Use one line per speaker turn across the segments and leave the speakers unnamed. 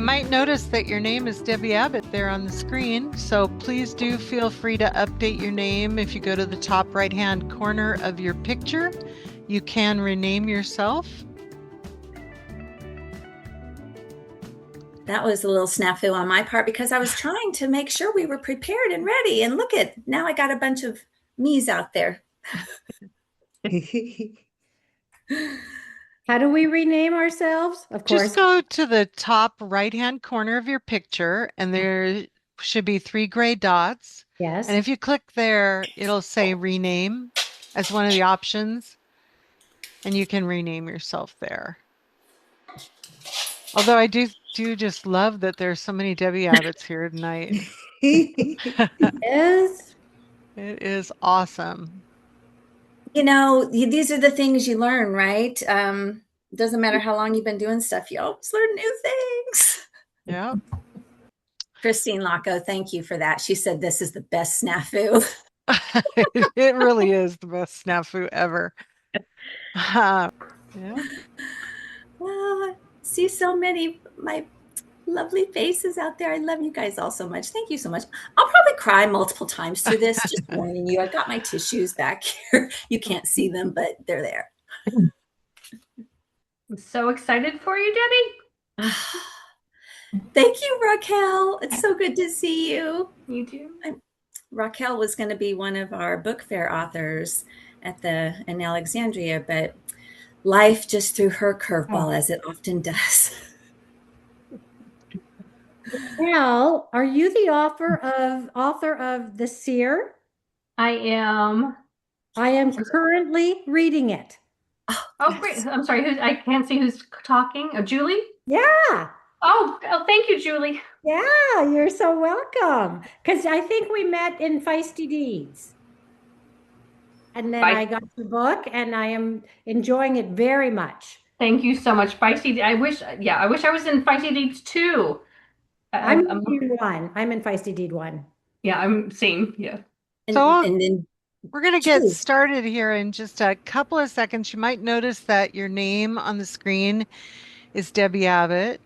might notice that your name is Debbie Abbott there on the screen, so please do feel free to update your name. If you go to the top right-hand corner of your picture, you can rename yourself.
That was a little snafu on my part because I was trying to make sure we were prepared and ready. And look at, now I got a bunch of me's out there.
How do we rename ourselves? Of course.
Just go to the top right-hand corner of your picture, and there should be 3 gray dots.
Yes.
And if you click there, it'll say rename as one of the options, and you can rename yourself there. Although I do just love that there's so many Debbie Abbotts here tonight.
Yes.
It is awesome.
You know, these are the things you learn, right? Doesn't matter how long you've been doing stuff, you always learn new things.
Yeah.
Christine Lacco, thank you for that. She said this is the best snafu.
It really is the best snafu ever. Yeah.
Well, I see so many my lovely faces out there. I love you guys all so much. Thank you so much. I'll probably cry multiple times through this, just warning you. I got my tissues back here. You can't see them, but they're there.
I'm so excited for you, Debbie.
Thank you, Raquel. It's so good to see you.
You too.
Raquel was going to be one of our book fair authors in Alexandria, but life just threw her curveball, as it often does.
Well, are you the author of The Seer?
I am.
I am currently reading it.
Oh, great. I'm sorry. I can't see who's talking. Oh, Julie?
Yeah.
Oh, thank you, Julie.
Yeah, you're so welcome. Because I think we met in Feisty Deeds. And then I got the book, and I am enjoying it very much.
Thank you so much. Feisty. I wish I was in Feisty Deeds too.
I'm in Deed 1. I'm in Feisty Deed 1.
Yeah, I'm same. Yeah.
So
and then
we're going to get started here in just a couple of seconds. You might notice that your name on the screen is Debbie Abbott.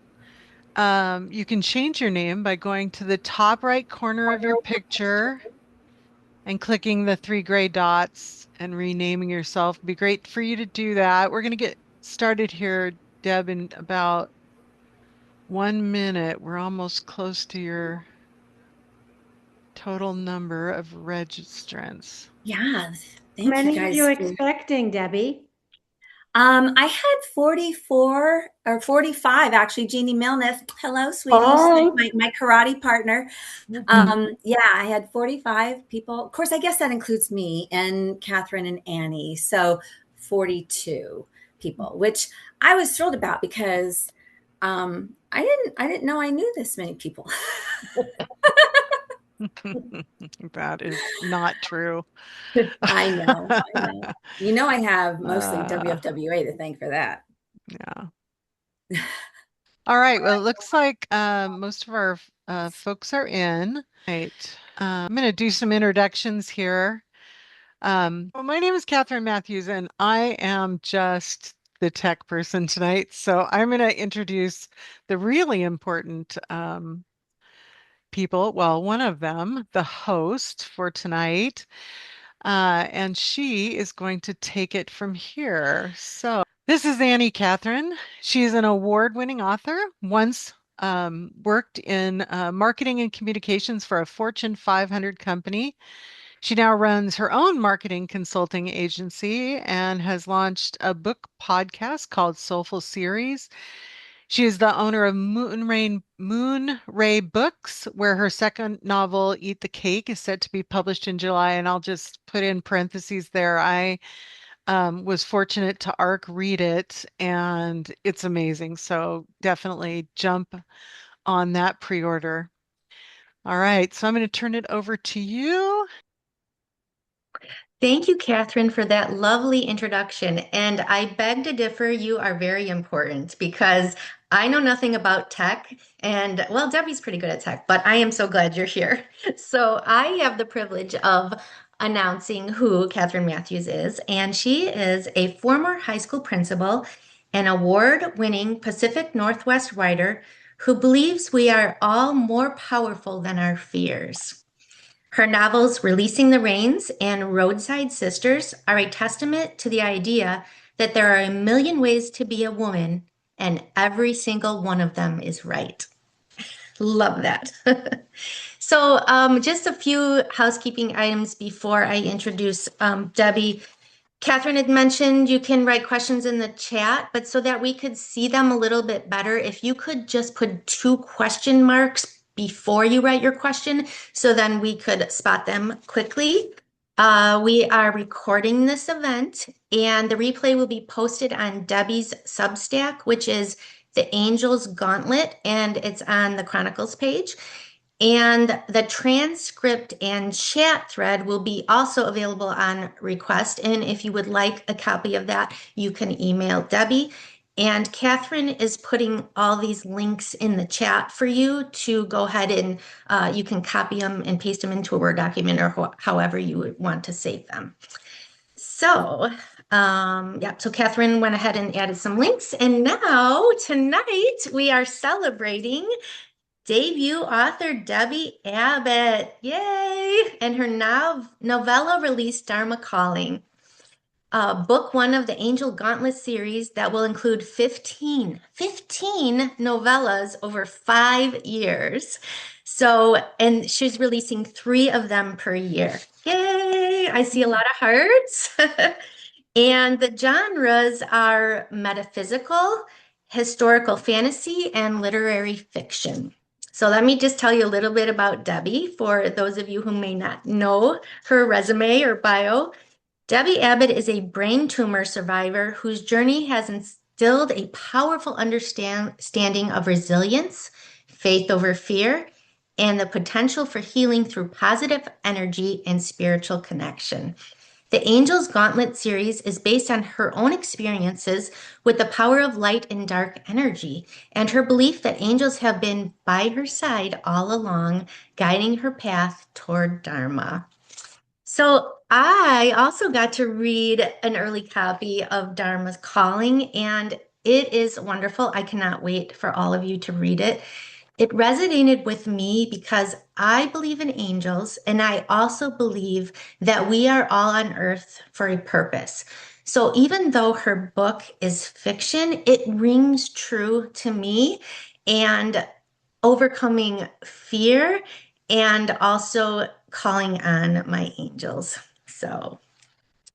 You can change your name by going to the top right corner of your picture and clicking the 3 gray dots and renaming yourself. It'd be great for you to do that. We're going to get started here, Deb, in about 1 minute. We're almost close to your total number of registrants.
Yeah.
How many are you expecting, Debbie?
I had 44 or 45, actually. Jeannie Milneth. Hello, sweetie. My karate partner. Yeah, I had 45 people. Of course, I guess that includes me and Catherine and Annie. So 42 people, which I was thrilled about because I didn't know I knew this many people.
That is not true.
I know. You know, I have mostly WFWA to thank for that.
Yeah. All right. Well, it looks like most of our folks are in. Right. I'm going to do some introductions here. Well, my name is Catherine Matthews, and I am just the tech person tonight. So I'm going to introduce the really important people. Well, one of them, the host for tonight, and she is going to take it from here. So this is Annie Catherine. She's an award-winning author, once worked in marketing and communications for a Fortune 500 company. She now runs her own marketing consulting agency and has launched a book podcast called Soulful Series. She is the owner of Moon Ray Books, where her second novel, Eat the Cake, is set to be published in July. And I'll just put in parentheses there. I was fortunate to read it, and it's amazing. So definitely jump on that pre-order. All right, so I'm going to turn it over to you.
Thank you, Catherine, for that lovely introduction. And I beg to differ, you are very important because I know nothing about tech. And well, Debbie's pretty good at tech, but I am so glad you're here. So I have the privilege of announcing who Catherine Matthews is. And she is a former high school principal, an award-winning Pacific Northwest writer who believes we are all more powerful than our fears. Her novels, Releasing the Reins and Roadside Sisters, are a testament to the idea that there are a million ways to be a woman, and every single one of them is right. Love that. So just a few housekeeping items before I introduce Debbie. Catherine had mentioned you can write questions in the chat, but so that we could see them a little bit better, if you could just put 2 question marks before you write your question, so then we could spot them quickly. We are recording this event, and the replay will be posted on Debbie's Substack, which is The Angel's Gauntlet, and it's on the Chronicles page. And the transcript and chat thread will be also available on request. And if you would like a copy of that, you can email Debbie. And Catherine is putting all these links in the chat for you to go ahead and you can copy them and paste them into a Word document or however you would want to save them. So, so Catherine went ahead and added some links. And now tonight we are celebrating debut author Debbie Abbott, yay! And her novella release, Dharma Calling, book 1 of the Angel Gauntlet series that will include 15 novellas over 5 years. So, and she's releasing 3 of them per year. Yay! I see a lot of hearts. And the genres are metaphysical, historical fantasy, and literary fiction. So let me just tell you a little bit about Debbie for those of you who may not know her resume or bio. Debbie Abbott is a brain tumor survivor whose journey has instilled a powerful understanding of resilience, faith over fear, and the potential for healing through positive energy and spiritual connection. The Angel's Gauntlet series is based on her own experiences with the power of light and dark energy, and her belief that angels have been by her side all along, guiding her path toward Dharma. So I also got to read an early copy of Dharma Calling, and it is wonderful. I cannot wait for all of you to read it. It resonated with me because I believe in angels, and I also believe that we are all on earth for a purpose. So even though her book is fiction, it rings true to me, and overcoming fear and also calling on my angels. So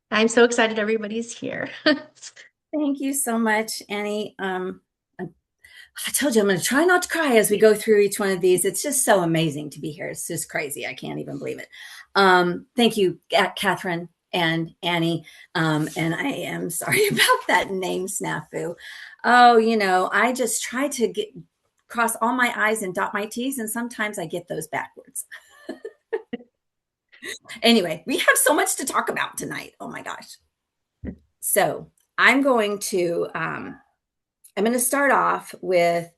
I'm so excited everybody's here.
Thank you so much, Annie. I told you I'm going to try not to cry as we go through each one of these. It's just so amazing to be here. It's just crazy. I can't even believe it. Thank you, Catherine and Annie. And I am sorry about that name snafu. Oh, I just try to cross all my I's and dot my T's, and sometimes I get those backwards. Anyway, we have so much to talk about tonight. Oh my gosh. So I'm going to start off with,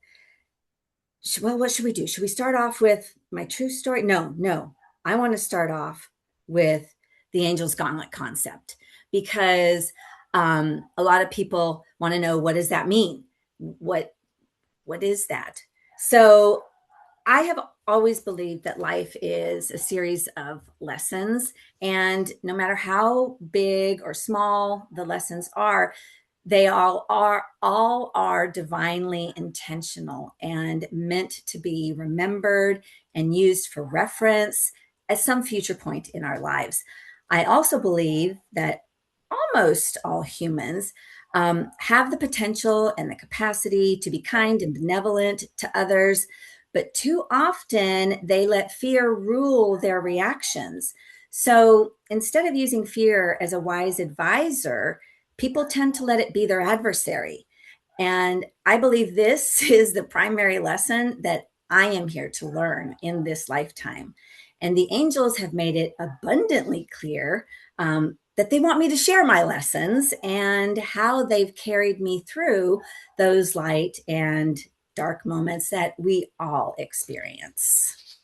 what should we do? Should we start off with my true story? No. I want to start off with the Angel's Gauntlet concept, because a lot of people want to know, what does that mean? What is that? So I have always believed that life is a series of lessons, and no matter how big or small the lessons are, they all are divinely intentional and meant to be remembered and used for reference at some future point in our lives. I also believe that almost all humans have the potential and the capacity to be kind and benevolent to others, but too often they let fear rule their reactions. So instead of using fear as a wise advisor, people tend to let it be their adversary. And I believe this is the primary lesson that I am here to learn in this lifetime. And the angels have made it abundantly clear that they want me to share my lessons and how they've carried me through those light and dark moments that we all experience.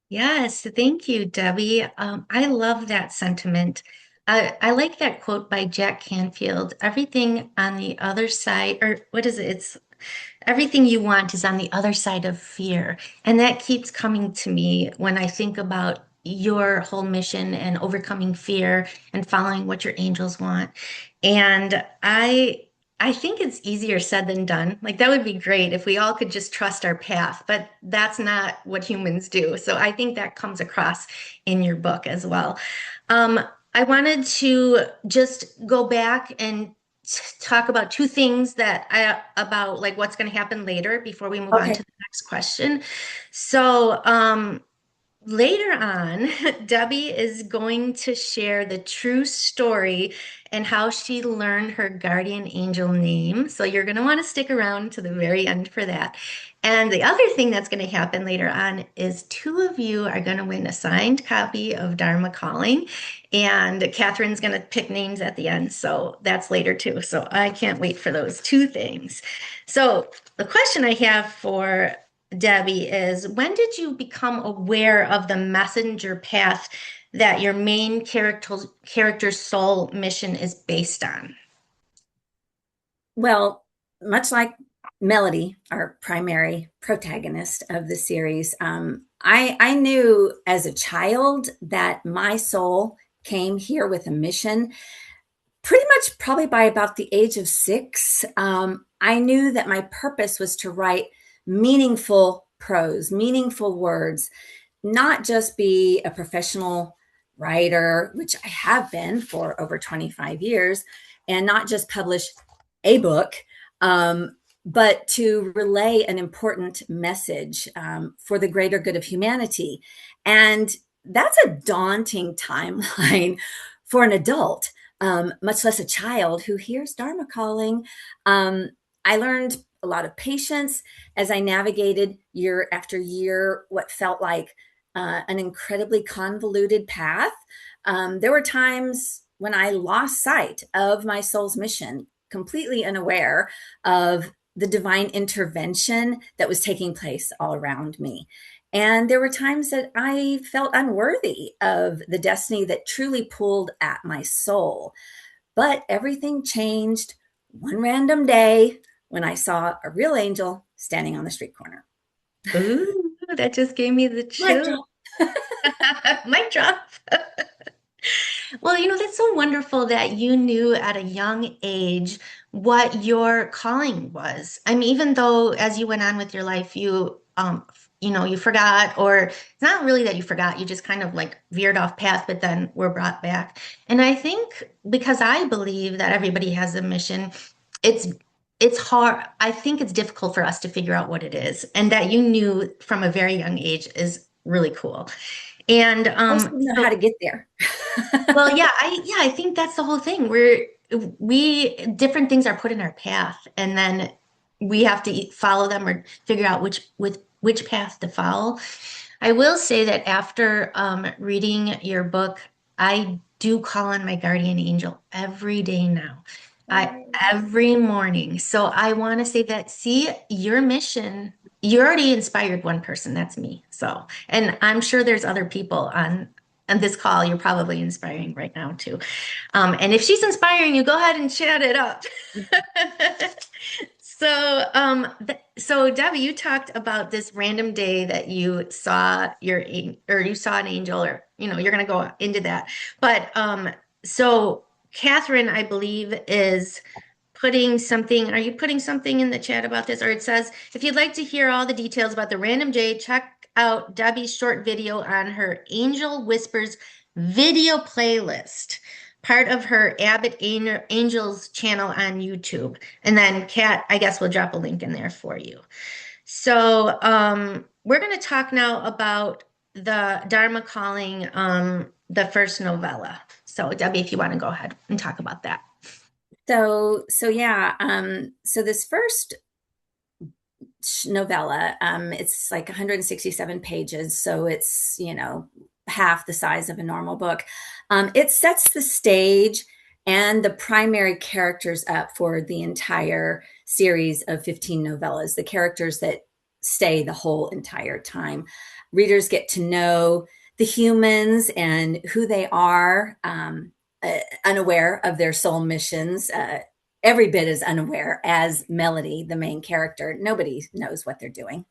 Yes, thank you, Debbie. I love that sentiment. I like that quote by Jack Canfield. Everything on the other side, or what is it? It's everything you want is on the other side of fear. And that keeps coming to me when I think about your whole mission and overcoming fear and following what your angels want. And I think it's easier said than done. Like that would be great if we all could just trust our path, but that's not what humans do. So I think that comes across in your book as well. Um, I wanted to just go back and talk about two things about like what's going to happen later before we move on
Okay.
to the next question. So, later on, Debbie is going to share the true story and how she learned her guardian angel name. So you're going to want to stick around to the very end for that. And the other thing that's going to happen later on is two of you are going to win a signed copy of Dharma Calling. And Catherine's going to pick names at the end. So that's later too. So I can't wait for those two things. So the question I have for Debbie is, when did you become aware of the messenger path that your main character's soul mission is based on?
Well, much like Melody, our primary protagonist of the series, I knew as a child that my soul came here with a mission. Pretty much, probably by about the age of 6, I knew that my purpose was to write meaningful prose, meaningful words, not just be a professional writer, which I have been for over 25 years, and not just publish a book, but to relay an important message for the greater good of humanity. And that's a daunting timeline for an adult, much less a child who hears Dharma calling. I learned a lot of patience as I navigated year after year what felt like an incredibly convoluted path. There were times when I lost sight of my soul's mission, completely unaware of the divine intervention that was taking place all around me. And there were times that I felt unworthy of the destiny that truly pulled at my soul. But everything changed one random day when I saw a real angel standing on the street corner.
Ooh, that just gave me the chill. Mic drop. Well, that's so wonderful that you knew at a young age what your calling was. I mean, even though as you went on with your life, you forgot, or it's not really that you forgot, you just kind of like veered off path, but then were brought back. And I think because I believe that everybody has a mission, it's hard. I think it's difficult for us to figure out what it is, and that you knew from a very young age is really cool. And
I just didn't know how to get there.
well, yeah, I think that's the whole thing. We different things are put in our path, and then we have to follow them or figure out which path to follow. I will say that after reading your book, I do call on my guardian angel every day now. Every morning. So I want to say that, see, your mission, you already inspired one person. That's me. So, and I'm sure there's other people on this call you're probably inspiring right now too. And if she's inspiring you, go ahead and chat it up. So Debbie, you talked about this random day that you saw you saw an angel, or you're going to go into that. But so Catherine, I believe, is putting something. Are you putting something in the chat about this? Or it says, if you'd like to hear all the details about the random day, check out Debbie's short video on her Angel Whispers video playlist, part of her Abbott Angels channel on YouTube. And then Kat, I guess we'll drop a link in there for you. So we're going to talk now about the Dharma Calling, the first novella. So Debbie, if you want to go ahead and talk about that.
So yeah. So this first novella, it's like 167 pages. So it's, half the size of a normal book. It sets the stage and the primary characters up for the entire series of 15 novellas, the characters that stay the whole entire time. Readers get to know the humans and who they are, unaware of their soul missions. every bit as unaware as Melody, the main character. Nobody knows what they're doing.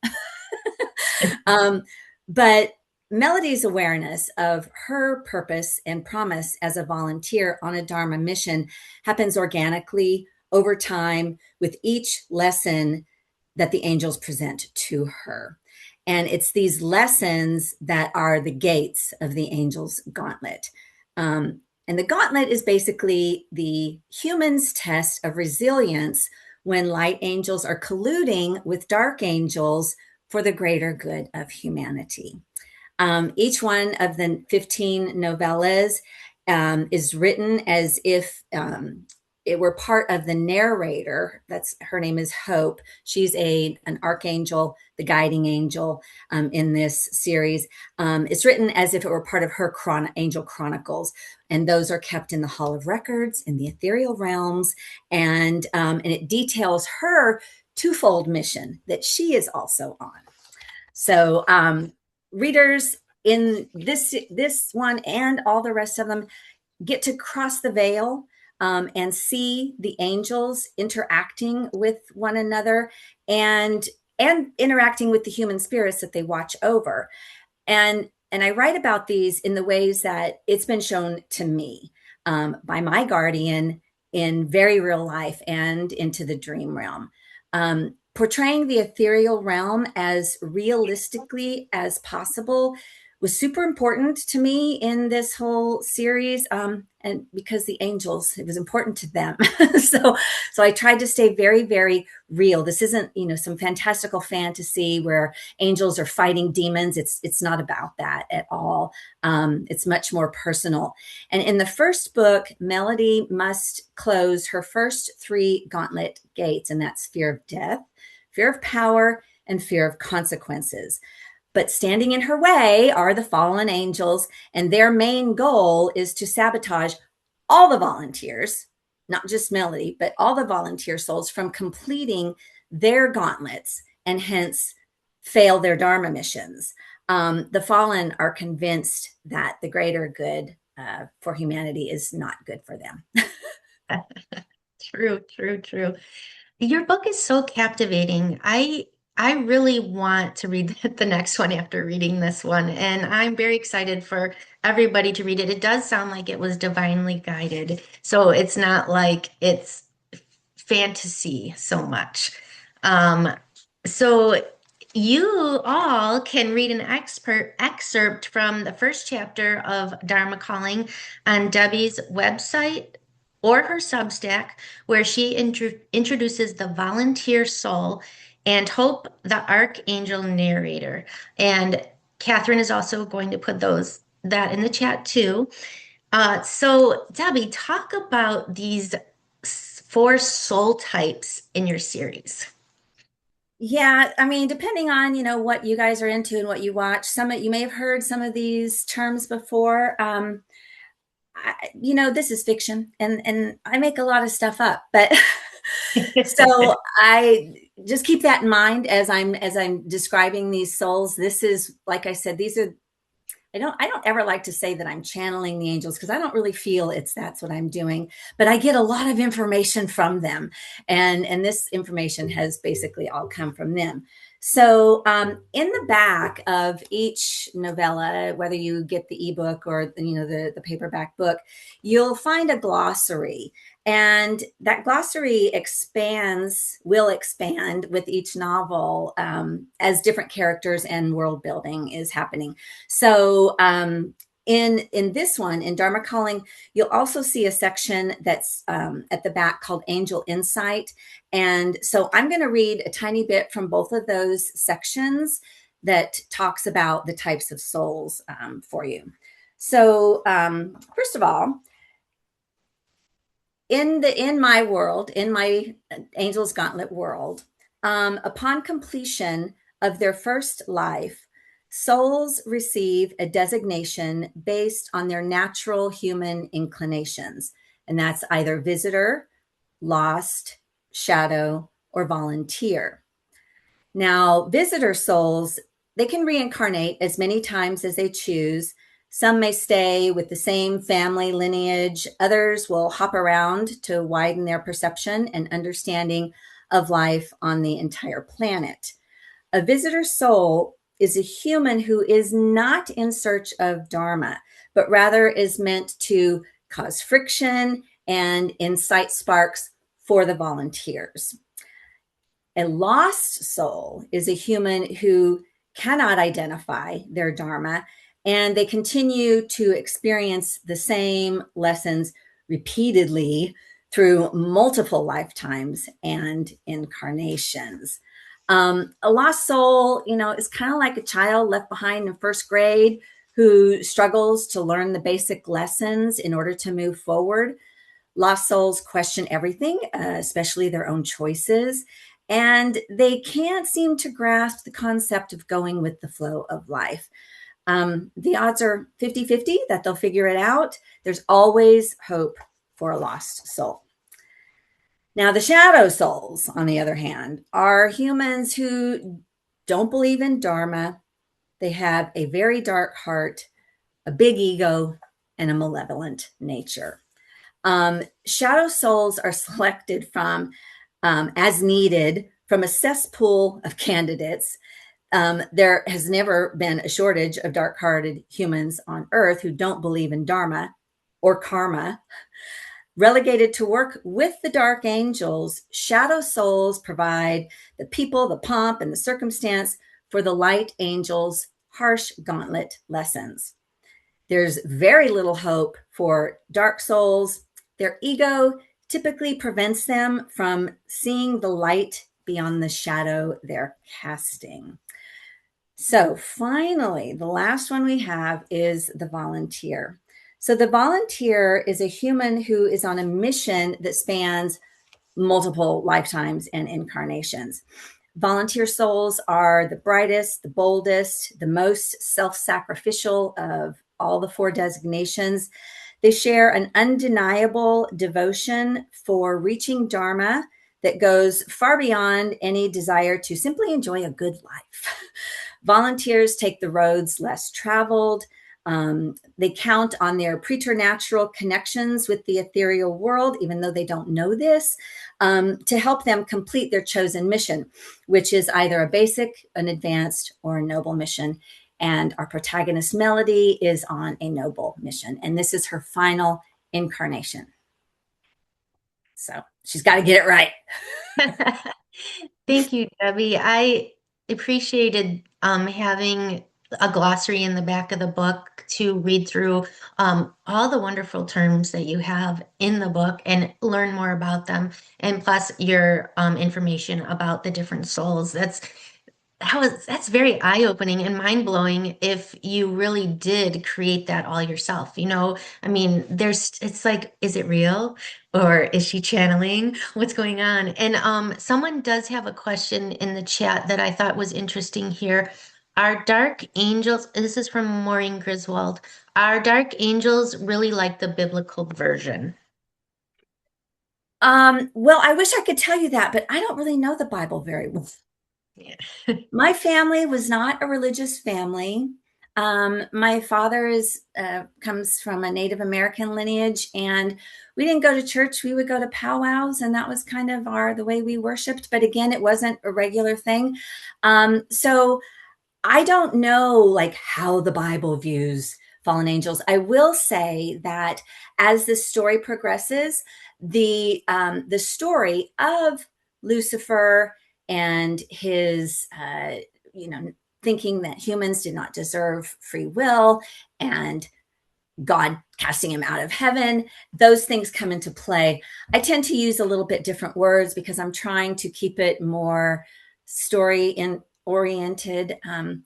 But Melody's awareness of her purpose and promise as a volunteer on a Dharma mission happens organically over time with each lesson that the angels present to her. And it's these lessons that are the gates of the angels' gauntlet. And the gauntlet is basically the human's test of resilience when light angels are colluding with dark angels for the greater good of humanity. Each one of the 15 novellas is written as if it were part of the narrator. Her name is Hope. She's an archangel, the guiding angel in this series. It's written as if it were part of her angel chronicles, and those are kept in the Hall of Records in the ethereal realms, and it details her twofold mission that she is also on. So readers in this one and all the rest of them get to cross the veil and see the angels interacting with one another and interacting with the human spirits that they watch over. And I write about these in the ways that it's been shown to me by my guardian in very real life and into the dream realm. Portraying the ethereal realm as realistically as possible was super important to me in this whole series, and because the angels, it was important to them. so I tried to stay very, very real. This isn't, some fantastical fantasy where angels are fighting demons. It's not about that at all. It's much more personal. And in the first book, Melody must close her first 3 gauntlet gates, and that's fear of death, fear of power, and fear of consequences. But standing in her way are the fallen angels, and their main goal is to sabotage all the volunteers, not just Melody, but all the volunteer souls from completing their gauntlets and hence fail their Dharma missions. The fallen are convinced that the greater good for humanity is not good for them.
True, true, true. Your book is so captivating. I really want to read the next one after reading this one, and I'm very excited for everybody to read it. It does sound like it was divinely guided, so it's not like it's fantasy so much. So you all can read an excerpt from the first chapter of Dharma Calling on Debbie's website or her Substack, where she introduces the volunteer soul and Hope, the archangel narrator. And Catherine is also going to put that in the chat too. So Debbie, talk about these 4 soul types in your series.
Yeah, I mean, depending on, what you guys are into and what you watch, you may have heard some of these terms before. This is fiction and I make a lot of stuff up, but so I just keep that in mind as I'm describing these souls. This is, like I said, I don't ever like to say that I'm channeling the angels because I don't really feel that's what I'm doing, but I get a lot of information from them. And this information has basically all come from them. So in the back of each novella, whether you get the ebook or the paperback book, you'll find a glossary. And that glossary will expand with each novel as different characters and world building is happening. So in this one, in Dharma Calling, you'll also see a section that's at the back called Angel Insight. And so I'm going to read a tiny bit from both of those sections that talks about the types of souls for you. So first of all, in my world, in my Angel's Gauntlet world, upon completion of their first life, souls receive a designation based on their natural human inclinations, and that's either visitor, lost, shadow, or volunteer. Now, visitor souls, they can reincarnate as many times as they choose. Some may stay with the same family lineage. Others will hop around to widen their perception and understanding of life on the entire planet. A visitor soul is a human who is not in search of Dharma, but rather is meant to cause friction and incite sparks for the volunteers. A lost soul is a human who cannot identify their Dharma, and they continue to experience the same lessons repeatedly through multiple lifetimes and incarnations. A lost soul, is kind of like a child left behind in first grade who struggles to learn the basic lessons in order to move forward. Lost souls question everything, especially their own choices, and they can't seem to grasp the concept of going with the flow of life. The odds are 50-50 that they'll figure it out. There's always hope for a lost soul. Now, the shadow souls, on the other hand, are humans who don't believe in Dharma. They have a very dark heart, a big ego, and a malevolent nature. Shadow souls are selected from, as needed, from a cesspool of candidates. There has never been a shortage of dark-hearted humans on Earth who don't believe in Dharma or karma. Relegated to work with the dark angels, shadow souls provide the people, the pomp, and the circumstance for the light angels' harsh gauntlet lessons. There's very little hope for dark souls. Their ego typically prevents them from seeing the light beyond the shadow they're casting. So finally, the last one we have is the volunteer. So the volunteer is a human who is on a mission that spans multiple lifetimes and incarnations. Volunteer souls are the brightest, the boldest, the most self-sacrificial of all the 4 designations. They share an undeniable devotion for reaching Dharma that goes far beyond any desire to simply enjoy a good life. Volunteers take the roads less traveled. They count on their preternatural connections with the ethereal world, even though they don't know this, to help them complete their chosen mission, which is either a basic, an advanced, or a noble mission. And our protagonist, Melody, is on a noble mission. And this is her final incarnation. So she's got to get it right.
Thank you, Debbie. I appreciated having a glossary in the back of the book to read through all the wonderful terms that you have in the book and learn more about them. And plus your information about the different souls. That's very eye-opening and mind-blowing if you really did create that all yourself. I mean, it's like, is it real or is she channeling? What's going on? And someone does have a question in the chat that I thought was interesting here. Are dark angels, this is from Maureen Griswold, are dark angels really like the biblical version?
Well, I wish I could tell you that, but I don't really know the Bible very well. Yeah. My family was not a religious family. My father comes from a Native American lineage, and we didn't go to church. We would go to powwows, and that was kind of the way we worshiped. But again, it wasn't a regular thing. So I don't know like how the Bible views fallen angels. I will say that as the story progresses, the story of Lucifer and his, thinking that humans did not deserve free will and God casting him out of heaven, those things come into play. I tend to use a little bit different words because I'm trying to keep it more story oriented. And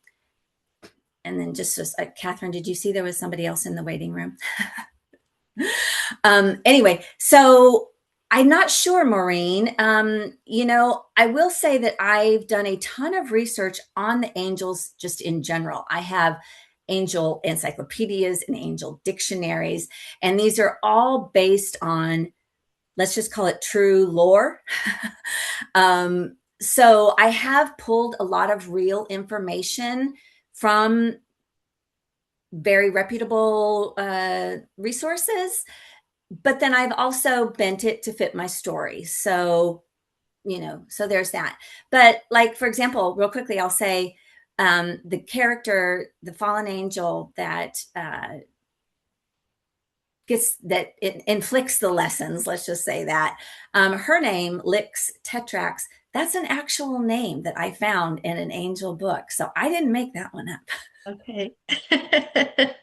then just Catherine, did you see there was somebody else in the waiting room? Anyway, so I'm not sure, Maureen. I will say that I've done a ton of research on the angels just in general. I have angel encyclopedias and angel dictionaries, and these are all based on, let's just call it true lore. So I have pulled a lot of real information from very reputable resources, but then I've also bent it to fit my story. So, so there's that. But like, for example, real quickly, I'll say the character, the fallen angel that that it inflicts the lessons, let's just say that. Her name, Lix Tetrax, that's an actual name that I found in an angel book. So I didn't make that one up.
Okay.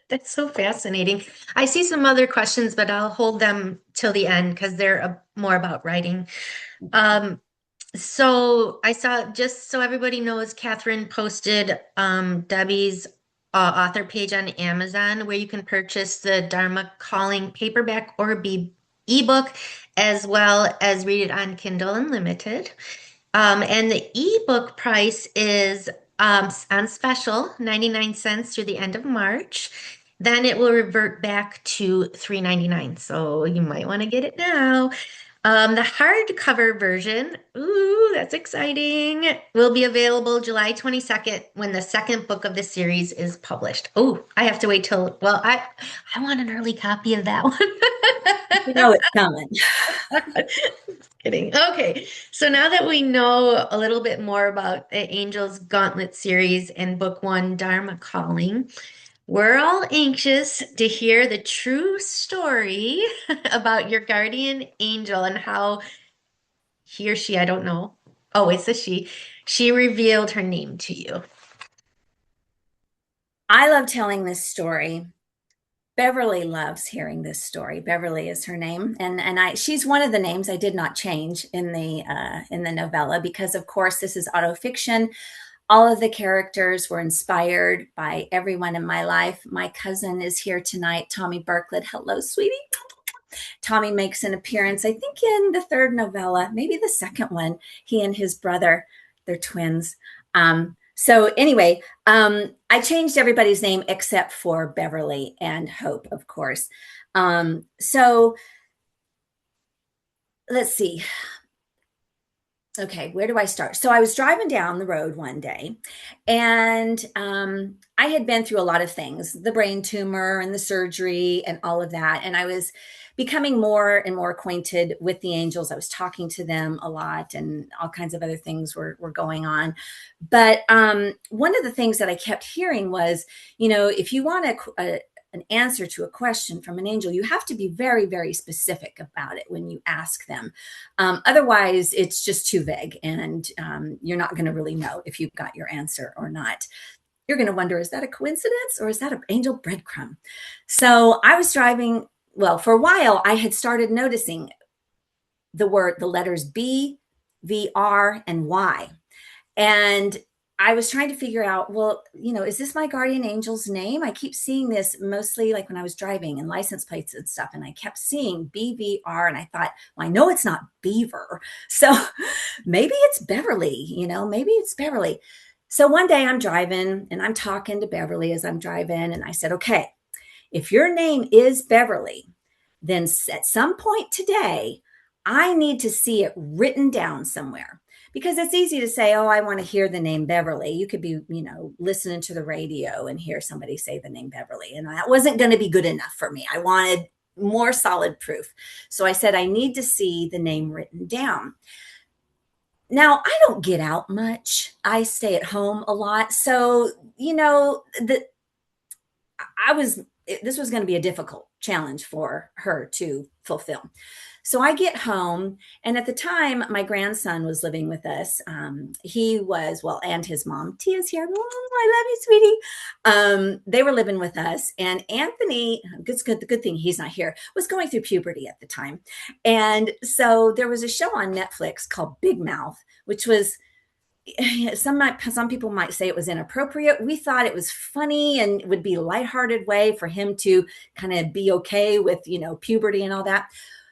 That's so fascinating. I see some other questions, but I'll hold them till the end because they're more about writing. So I saw, just so everybody knows, Catherine posted Debbie's author page on Amazon where you can purchase the Dharma Calling paperback or ebook, as well as read it on Kindle Unlimited. And the ebook price is on special, 99 cents through the end of March. Then it will revert back to $3.99. So you might want to get it now. The hardcover version, ooh, that's exciting, will be available July 22nd when the second book of the series is published. Oh, I have to wait till, well, I want an early copy of that one.
You know it's coming.
Kidding. Okay, so now that we know a little bit more about the Angel's Gauntlet series and book one, Dharma Calling, we're all anxious to hear the true story about your guardian angel and how he or she, I don't know. Oh, it's a she revealed her name to you.
I love telling this story. Beverly loves hearing this story. Beverly is her name, and she's one of the names I did not change in the novella because, of course, this is autofiction. All of the characters were inspired by everyone in my life. My cousin is here tonight, Tommy Berklet. Hello, sweetie. Tommy makes an appearance, I think, in the third novella, maybe the second one. He and his brother, they're twins. So anyway, I changed everybody's name except for Beverly and Hope, of course. So let's see. Okay, where do I start? So I was driving down the road one day, and I had been through a lot of things, the brain tumor and the surgery and all of that. And I was becoming more and more acquainted with the angels. I was talking to them a lot, and all kinds of other things were going on. But one of the things that I kept hearing was, if you want an answer to a question from an angel, you have to be very, very specific about it when you ask them. Otherwise, it's just too vague, and you're not going to really know if you've got your answer or not. You're going to wonder, is that a coincidence or is that an angel breadcrumb? So I was driving. Well, for a while, I had started noticing the letters B, V, R, and Y. And I was trying to figure out, well, is this my guardian angel's name? I keep seeing this mostly like when I was driving and license plates and stuff. And I kept seeing BVR. And I thought, well, I know it's not Beaver. So maybe it's Beverly, maybe it's Beverly. So one day I'm driving and I'm talking to Beverly as I'm driving. And I said, okay, if your name is Beverly, then at some point today, I need to see it written down somewhere. Because it's easy to say, oh, I want to hear the name Beverly. You could be, listening to the radio and hear somebody say the name Beverly. And that wasn't going to be good enough for me. I wanted more solid proof. So I said, I need to see the name written down. Now, I don't get out much. I stay at home a lot. So, this was going to be a difficult challenge for her to fulfill. So I get home, and at the time, my grandson was living with us. He was, and his mom, Tia's here. Oh, I love you, sweetie. They were living with us, and Anthony, the good thing he's not here, was going through puberty at the time. And so there was a show on Netflix called Big Mouth, which was, some people might say it was inappropriate. We thought it was funny and would be a lighthearted way for him to kind of be okay with, puberty and all that.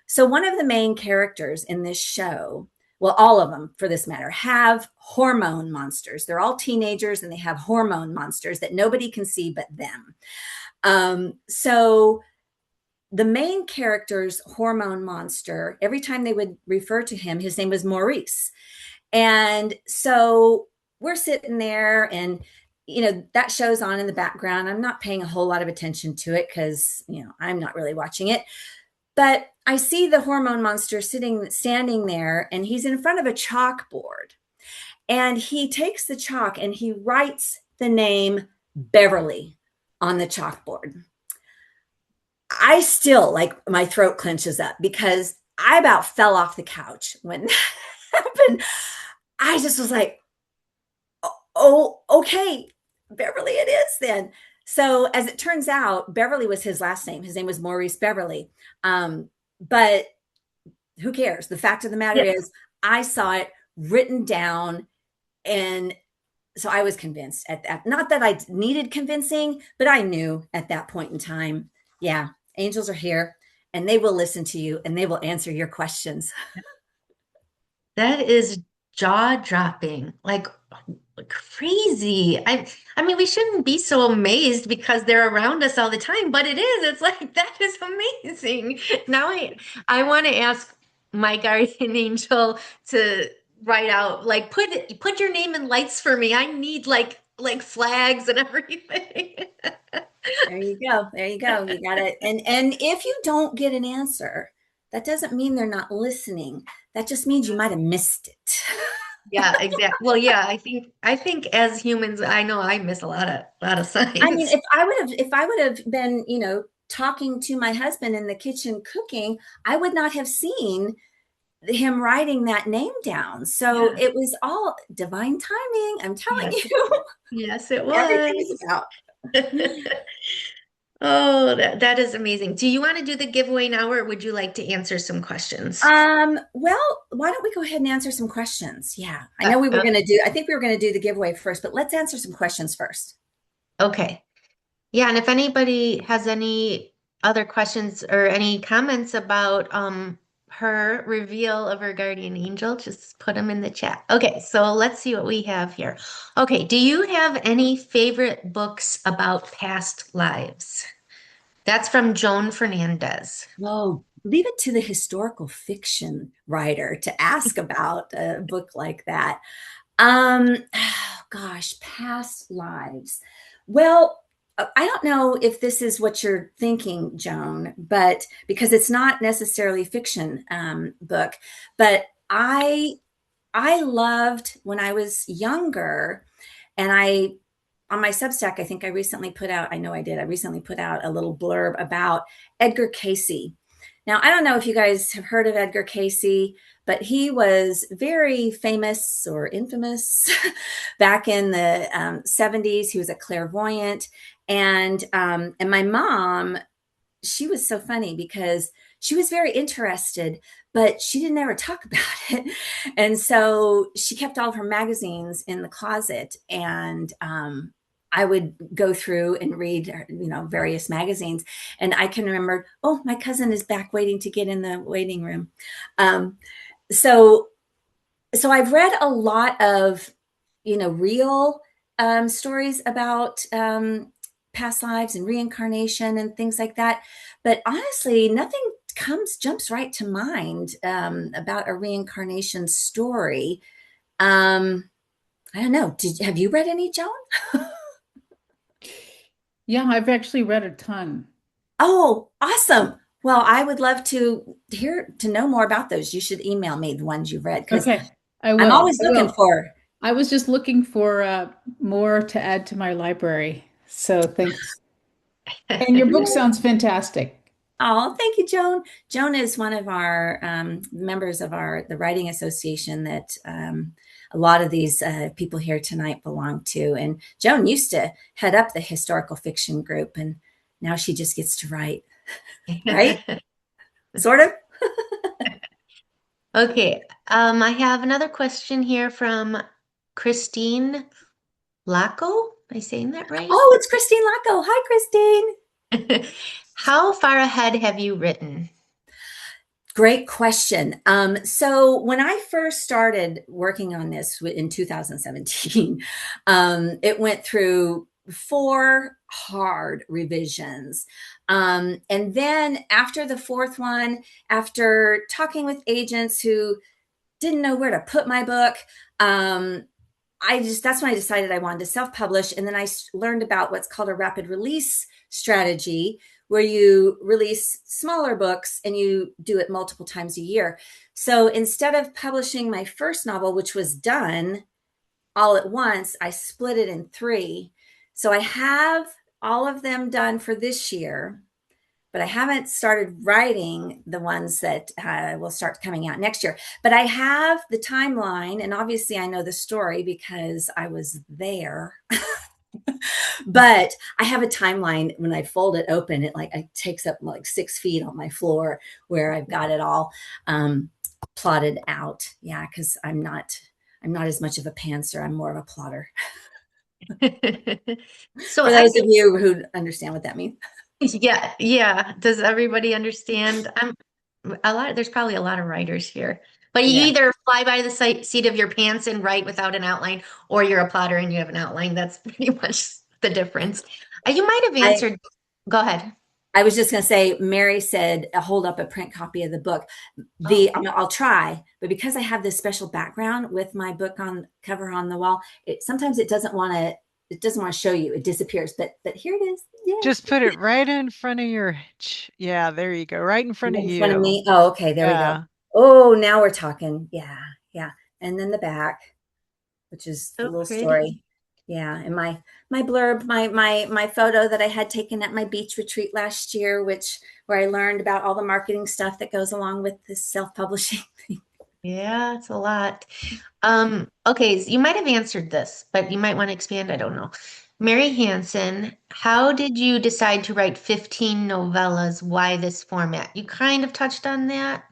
So one of the main characters in this show, well, all of them for this matter, have hormone monsters. They're all teenagers and they have hormone monsters that nobody can see but them. So the main character's hormone monster, every time they would refer to him, his name was Maurice. And so we're sitting there, and that show's on in the background. I'm not paying a whole lot of attention to it because, I'm not really watching it. But I see the hormone monster standing there, and he's in front of a chalkboard. And he takes the chalk and he writes the name Beverly on the chalkboard. I still, like, my throat clenches up because I about fell off the couch when that happened. I just was like, oh, okay, Beverly it is then. So as it turns out, Beverly was his last name. His name was Maurice Beverly. But who cares? The fact of the matter is, I saw it written down, and so I was convinced at that. Not that I needed convincing, but I knew at that point in time, yeah, angels are here, and they will listen to you, and they will answer your questions.
That is jaw-dropping, like crazy. I mean, we shouldn't be so amazed because they're around us all the time, but it is. It's like, that is amazing. Now I want to ask my guardian angel to write out, like, put your name in lights for me. I need like flags and everything.
There you go. There you go. You got it. And if you don't get an answer, that doesn't mean they're not listening. That just means you might have missed it.
Yeah, exactly. Well, yeah, I think as humans, I know I miss a lot of signs.
I mean, if I would have been, talking to my husband in the kitchen cooking, I would not have seen him writing that name down. So it was all divine timing. I'm telling you.
Yes, it was.
Everything is about.
Oh, that is amazing. Do you want to do the giveaway now, or would you like to answer some questions?
Well, why don't we go ahead and answer some questions? Yeah. I know I think we were going to do the giveaway first, but let's answer some questions first.
Okay. Yeah, and if anybody has any other questions or any comments about her reveal of her guardian angel, just put them in the chat. Okay, so let's see what we have here. Okay, do you have any favorite books about past lives? That's from Joan Fernandez.
Oh, leave it to the historical fiction writer to ask about a book like that. Oh gosh, past lives. Well, I don't know if this is what you're thinking, Joan, but because it's not necessarily a fiction book, but I loved when I was younger, and on my Substack, I think I recently put out, I know I did, I recently put out a little blurb about Edgar Cayce. Now, I don't know if you guys have heard of Edgar Cayce, but he was very famous or infamous back in the 70s. He was a clairvoyant. And my mom, she was so funny because she was very interested, but she didn't ever talk about it. And so she kept all of her magazines in the closet, and I would go through and read, various magazines. And I can remember, oh, my cousin is back waiting to get in the waiting room. So I've read a lot of, real stories about past lives and reincarnation and things like that. But honestly, nothing jumps right to mind about a reincarnation story. I don't know. Have you read any, Joan?
Yeah, I've actually read a ton.
Oh, awesome. Well, I would love to know more about those. You should email me the ones you've read, because
Okay, I will.
I'm always looking for.
I was just looking for more to add to my library. So thanks. And your book sounds fantastic.
Oh, thank you, Joan. Joan is one of our members of the Writing Association that a lot of these people here tonight belong to. And Joan used to head up the historical fiction group, and now she just gets to write, right? Sort of.
Okay, I have another question here from Christine Laco. Am I saying that right?
Oh, it's Christine Laco. Hi, Christine.
How far ahead have you written?
Great question. So when I first started working on this in 2017, it went through 4 hard revisions. And then after the 4th one, after talking with agents who didn't know where to put my book, that's when I decided I wanted to self-publish. And then I learned about what's called a rapid release strategy, where you release smaller books and you do it multiple times a year. So instead of publishing my first novel, which was done all at once, I split it in 3. So I have all of them done for this year, but I haven't started writing the ones that will start coming out next year. But I have the timeline, and obviously I know the story because I was there. But I have a timeline. When I fold it open, it takes up like 6 feet on my floor, where I've got it all plotted out. Yeah, because I'm not as much of a pantser. I'm more of a plotter.
So
For those of you who understand what that means.
yeah. Does everybody understand? There's probably a lot of writers here, but you
Yeah.
either fly by the seat of your pants and write without an outline, or you're a plotter and you have an outline. That's pretty much the difference. You might have answered. Go ahead.
I was just going to say, Mary said, hold up a print copy of the book. I'll try, but because I have this special background with my book on cover on the wall, sometimes it doesn't want to show you. It disappears, but here it is. Yeah.
Just put it right in front of your, yeah, there you go. Right in front of
In
you.
front of me. Oh, okay. There we
Yeah.
go. Oh, now we're talking. Yeah. Yeah. And then the back, which is the little
pretty.
story. Yeah. And my blurb, my photo that I had taken at my beach retreat last year, where I learned about all the marketing stuff that goes along with this self-publishing thing.
Yeah, it's a lot. Okay, so you might have answered this, but you might want to expand. I don't know. Mary Hansen, how did you decide to write 15 novellas? Why this format? You kind of touched on that.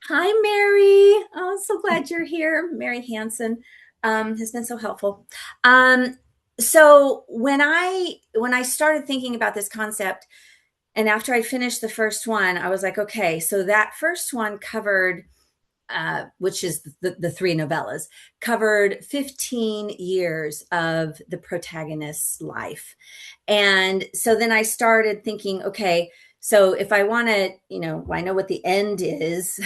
Hi, Mary. Oh, so glad you're here. Mary Hansen has been so helpful. So when I started thinking about this concept, and after I finished the first one, I was like, okay, so that first one covered, which is the 3 novellas, covered 15 years of the protagonist's life. And so then I started thinking, okay, so if I want to, I know what the end is.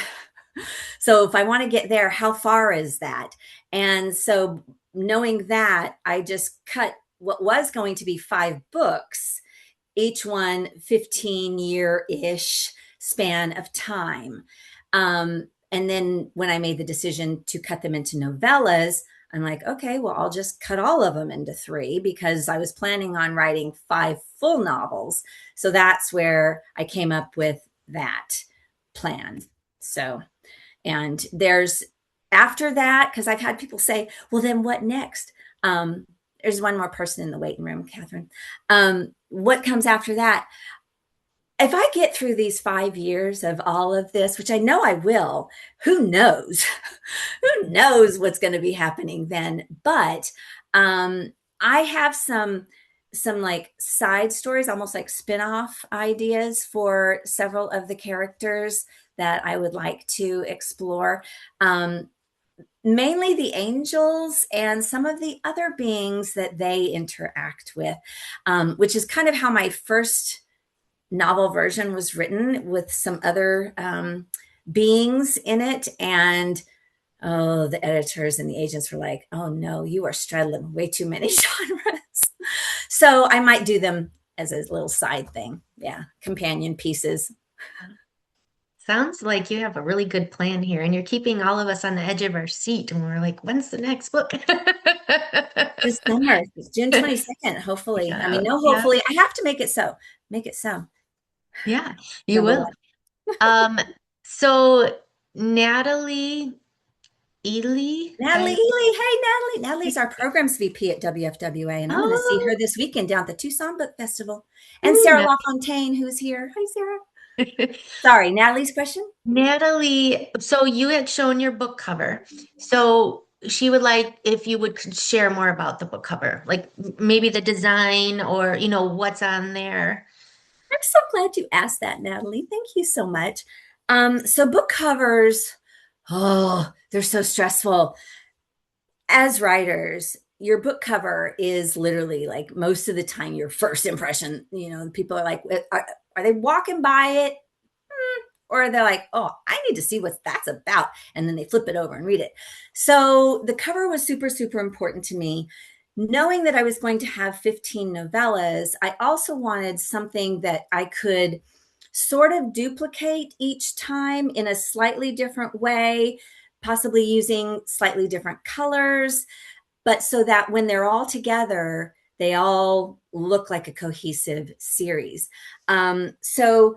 So if I want to get there, how far is that? And so knowing that, I just cut what was going to be 5 books, each one 15-year-ish span of time. And then when I made the decision to cut them into novellas, I'm like, okay, well, I'll just cut all of them into 3, because I was planning on writing 5 full novels. So that's where I came up with that plan. So, and there's, after that, because I've had people say, well, then what next? There's one more person in the waiting room, Catherine. What comes after that? If I get through these 5 years of all of this, which I know I will, who knows? Who knows what's going to be happening then? But I have some like side stories, almost like spin-off ideas for several of the characters that I would like to explore. Mainly the angels and some of the other beings that they interact with, which is kind of how my first novel version was written, with some other beings in it. And the editors and the agents were like, oh no, you are straddling way too many genres. So I might do them as a little side thing. Yeah, companion pieces.
Sounds like you have a really good plan here, and you're keeping all of us on the edge of our seat. And we're like, when's the next book?
This summer, it's June 22nd, hopefully.
Yeah,
I mean, no, hopefully. I have to make it so. Make it so.
Yeah, you
Number
will. So Natalie Ely.
Natalie Ely. Hey, Natalie. Natalie's our programs VP at WFWA, and I'm going to see her this weekend down at the Tucson Book Festival. And Sarah LaFontaine, who's here. Hi, Sarah. Sorry, Natalie's question?
Natalie, so you had shown your book cover. So she would like if you would share more about the book cover, like maybe the design or, what's on there.
I'm so glad you asked that, Natalie. Thank you so much. So book covers, they're so stressful. As writers, your book cover is literally like most of the time your first impression. People are like, are they walking by it? or they're like, oh, I need to see what that's about. And then they flip it over and read it. So the cover was super, super important to me. Knowing that I was going to have 15 novellas, I also wanted something that I could sort of duplicate each time in a slightly different way, possibly using slightly different colors, but so that when they're all together, they all look like a cohesive series. So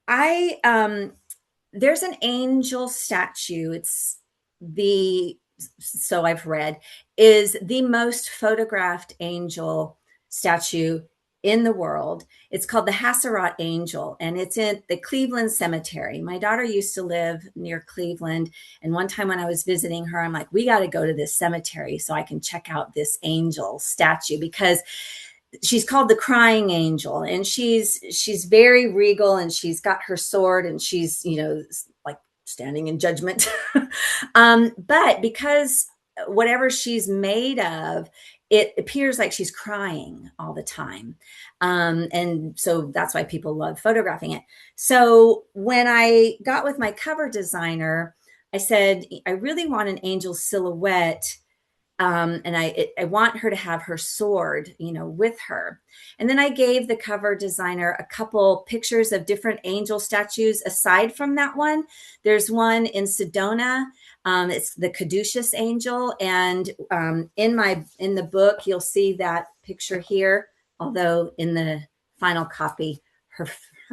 there's an angel statue. It's so I've read, is the most photographed angel statue in the world. It's called the Hasserat Angel, and it's in the Cleveland Cemetery. My daughter used to live near Cleveland, and one time when I was visiting her, I'm like, we got to go to this cemetery so I can check out this angel statue, because she's called the Crying Angel, and she's very regal, and she's got her sword, and she's, like standing in judgment. But because whatever she's made of, it appears like she's crying all the time. And so that's why people love photographing it. So when I got with my cover designer, I said, I really want an angel silhouette. And I want her to have her sword, with her. And then I gave the cover designer a couple pictures of different angel statues aside from that one. There's one in Sedona. It's the Caduceus angel. And in the book, you'll see that picture here, although in the final copy, her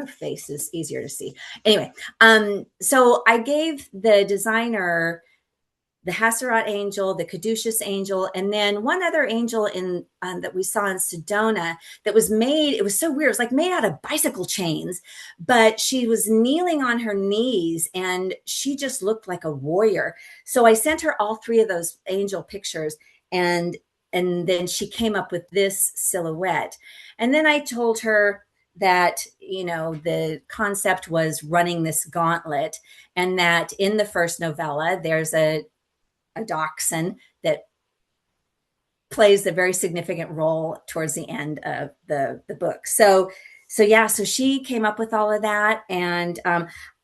face is easier to see. Anyway, so I gave the designer the Hasserat angel, the Caduceus angel, and then one other angel that we saw in Sedona that was made, it was so weird. It was like made out of bicycle chains, but she was kneeling on her knees and she just looked like a warrior. So I sent her all three of those angel pictures, and then she came up with this silhouette. And then I told her that, the concept was running this gauntlet, and that in the first novella, there's a dachshund that plays a very significant role towards the end of the book. So she came up with all of that. And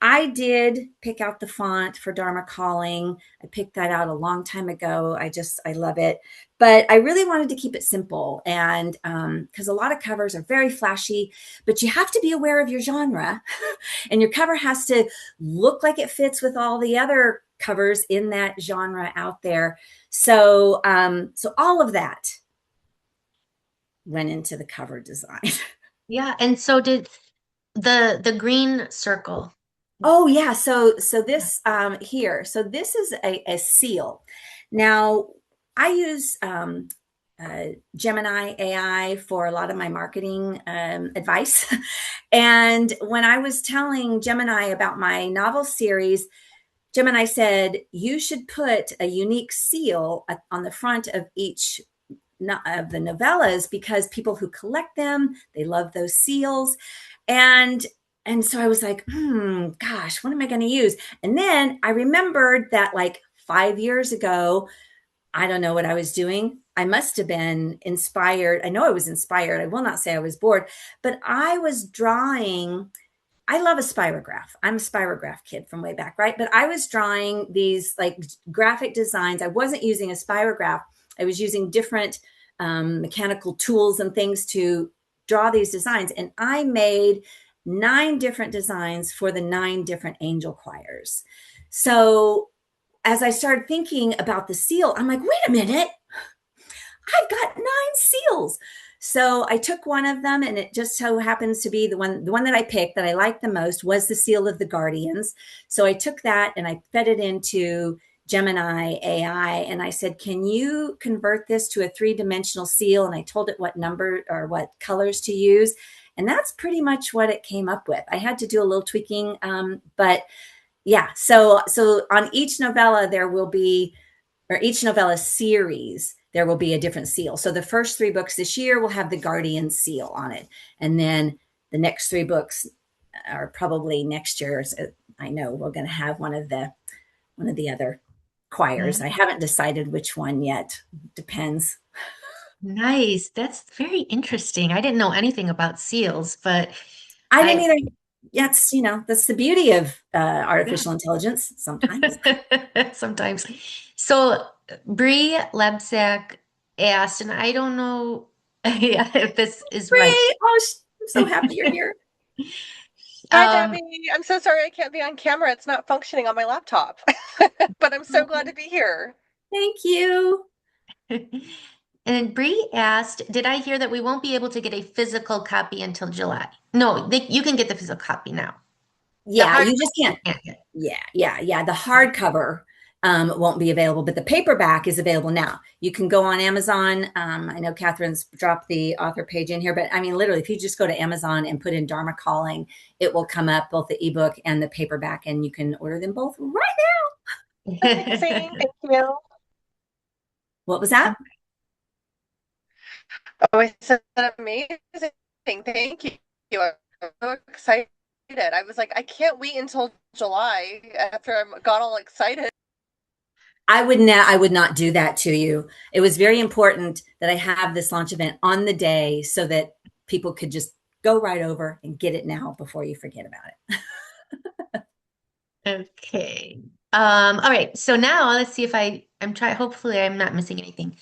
I did pick out the font for Dharma Calling. I picked that out a long time ago. I love it. But I really wanted to keep it simple. And because a lot of covers are very flashy, but you have to be aware of your genre. And your cover has to look like it fits with all the other covers in that genre out there. So all of that went into the cover design.
Yeah, and so did the green circle.
Oh yeah, so this here, so this is a seal. Now I use Gemini AI for a lot of my marketing advice. And when I was telling Gemini about my novel series, Gemini said, you should put a unique seal on the front of each of the novellas, because people who collect them, they love those seals. And so I was like, gosh, what am I going to use? And then I remembered that like 5 years ago, I don't know what I was doing. I must have been inspired. I know I was inspired. I will not say I was bored, but I was drawing. I love a spirograph. I'm a spirograph kid from way back, right? But I was drawing these like graphic designs. I wasn't using a spirograph. I was using different mechanical tools and things to draw these designs. And I made 9 different designs for the 9 different angel choirs. So as I started thinking about the seal, I'm like, wait a minute, I've got 9 seals. So I took one of them, and it just so happens to be the one that I picked that I liked the most was the seal of the Guardians. So I took that and I fed it into Gemini AI, and I said, can you convert this to a 3-dimensional seal? And I told it what number or what colors to use. And that's pretty much what it came up with. I had to do a little tweaking, but yeah. So on each novella, there will be, or each novella series, there will be a different seal. So the first 3 books this year will have the Guardian seal on it. And then the next 3 books are probably next year. I know we're going to have one of the other choirs. I haven't decided which one yet. Depends.
Nice. That's very interesting. I didn't know anything about seals, but
I didn't either. That's, that's the beauty of artificial intelligence sometimes.
Sometimes. So Bree Lebsack asked, and I don't know if this is right.
Great. Oh, I'm so happy you're here.
Hi, Debbie. I'm so sorry I can't be on camera. It's not functioning on my laptop, but I'm so glad to be here.
Thank you.
And Bree asked, did I hear that we won't be able to get a physical copy until July? No, you can get the physical copy now.
Yeah, you just can't. Yeah. The hardcover won't be available, but the paperback is available now. You can go on Amazon. I know Catherine's dropped the author page in here, but I mean, literally, if you just go to Amazon and put in Dharma Calling, it will come up, both the ebook and the paperback, and you can order them both right now.
Amazing. Thank you.
What was that?
Oh, I said amazing. Thank you. I'm so excited. I was like, I can't wait until July after I got all excited.
I would not do that to you. It was very important that I have this launch event on the day so that people could just go right over and get it now before you forget about
it. Okay. All right. So now let's see if I'm trying, hopefully I'm not missing anything.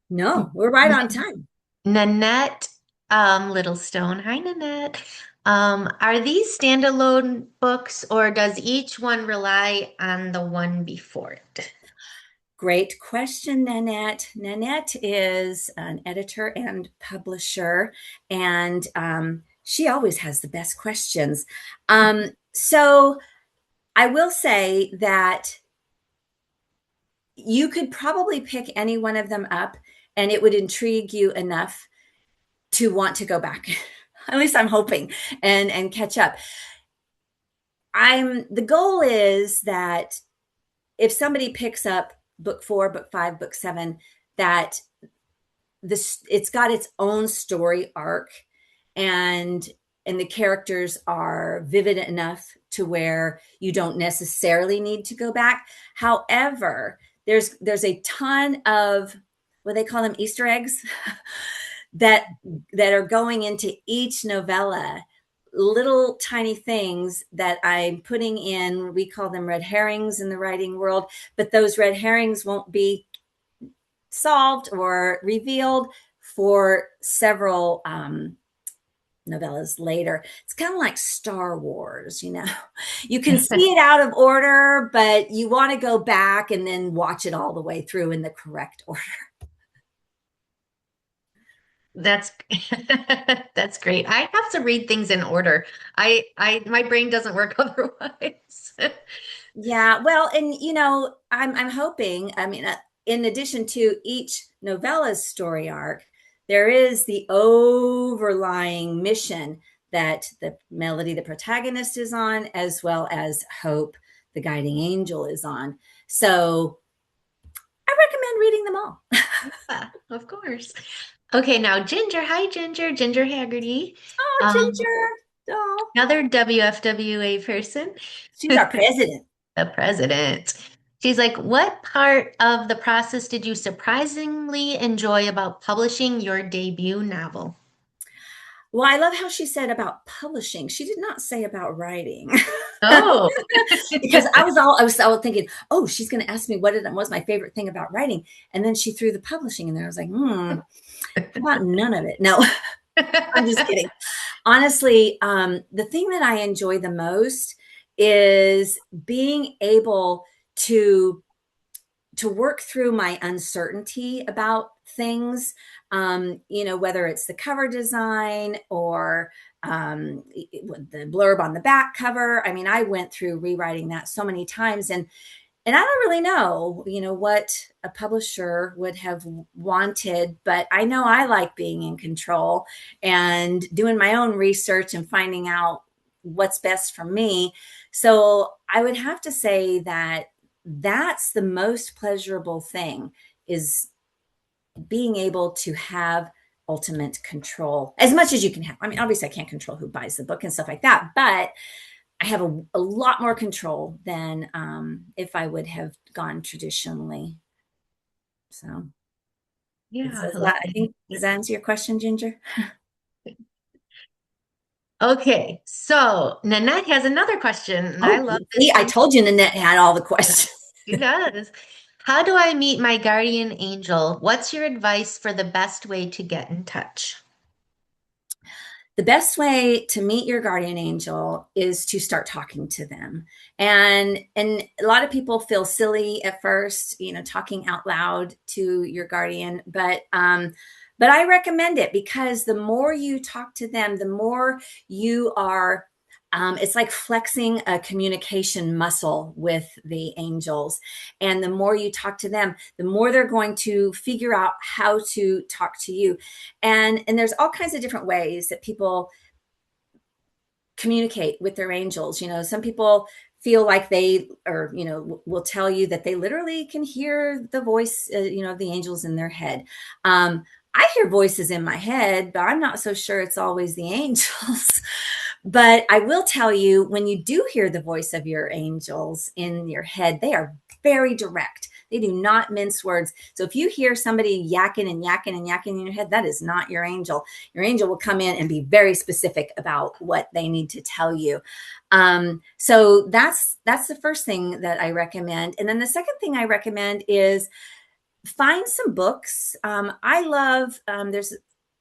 No, we're right on time.
Nanette Littlestone. Hi, Nanette. Are these standalone books, or does each one rely on the one before it?
Great question, Nanette. Nanette is an editor and publisher, and she always has the best questions. So I will say that you could probably pick any one of them up, and it would intrigue you enough to want to go back. At least I'm hoping, and catch up. The goal is that if somebody picks up book 4, book 5, book 7, that it's got its own story arc, and the characters are vivid enough to where you don't necessarily need to go back. However, there's a ton of what they call them Easter eggs that are going into each novella, little tiny things that I'm putting in. We call them red herrings in the writing world, but those red herrings won't be solved or revealed for several novellas later. It's kind of like Star Wars, you can see it out of order, but you want to go back and then watch it all the way through in the correct order.
That's that's great. I have to read things in order. My brain doesn't work otherwise.
Yeah, well, and I'm hoping, I mean, in addition to each novella's story arc, there is the overlying mission that the Melody, the protagonist, is on, as well as Hope, the guiding angel, is on. So I recommend reading them all.
Yeah, of course. Okay, now Ginger. Hi, Ginger. Ginger Haggerty.
Oh, Ginger.
Another WFWA person.
She's our president.
The president. She's like, what part of the process did you surprisingly enjoy about publishing your debut novel?
Well, I love how she said about publishing. She did not say about writing.
Oh,
because I was thinking, oh, she's going to ask me what was my favorite thing about writing, and then she threw the publishing in there. I was like, about none of it. No, I'm just kidding. Honestly, the thing that I enjoy the most is being able to work through my uncertainty about things, whether it's the cover design or the blurb on the back cover. I mean, I went through rewriting that so many times, and I don't really know, what a publisher would have wanted, but I know I like being in control and doing my own research and finding out what's best for me. So I would have to say that that's the most pleasurable thing, is being able to have ultimate control, as much as you can have. I mean, obviously I can't control who buys the book and stuff like that, but I have a lot more control than if I would have gone traditionally. So yeah, I think, does that answer your question, Ginger?
Okay, so Nanette has another question, and I love this
See, I
one.
told you Nanette had all the questions.
She does. How do I meet my guardian angel? What's your advice for the best way to get in touch?
The best way to meet your guardian angel is to start talking to them. And a lot of people feel silly at first, talking out loud to your guardian, but I recommend it because the more you talk to them, the more you are it's like flexing a communication muscle with the angels. And the more you talk to them, the more they're going to figure out how to talk to you. And there's all kinds of different ways that people communicate with their angels. Some people feel like they, or will tell you that they literally can hear the voice, of the angels in their head. I hear voices in my head, but I'm not so sure it's always the angels. But I will tell you, when you do hear the voice of your angels in your head, they are very direct. They do not mince words. So if you hear somebody yakking and yakking and yakking in your head, that is not your angel. Your angel will come in and be very specific about what they need to tell you. So that's the first thing that I recommend. And then the second thing I recommend is find some books. I love, there's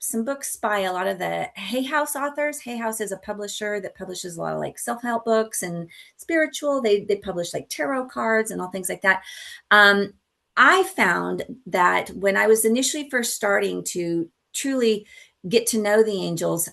some books by a lot of the Hay House authors. Hay House is a publisher that publishes a lot of like self-help books and spiritual. They publish like tarot cards and all things like that. I found that when I was initially first starting to truly get to know the angels,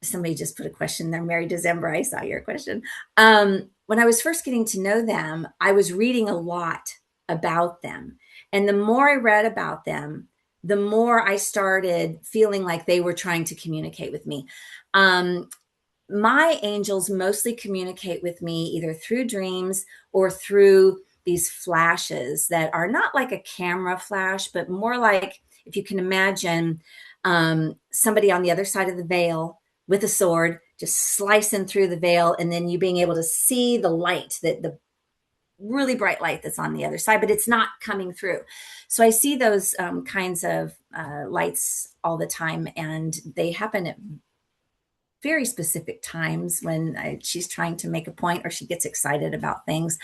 somebody just put a question there, Mary December. I saw your question. When I was first getting to know them, I was reading a lot about them. And the more I read about them, the more I started feeling like they were trying to communicate with me. My angels mostly communicate with me either through dreams or through these flashes that are not like a camera flash, but more like, if you can imagine, somebody on the other side of the veil with a sword, just slicing through the veil, and then you being able to see the light, the really bright light that's on the other side, but it's not coming through. So I see those kinds of lights all the time, and they happen at very specific times when she's trying to make a point or she gets excited about things.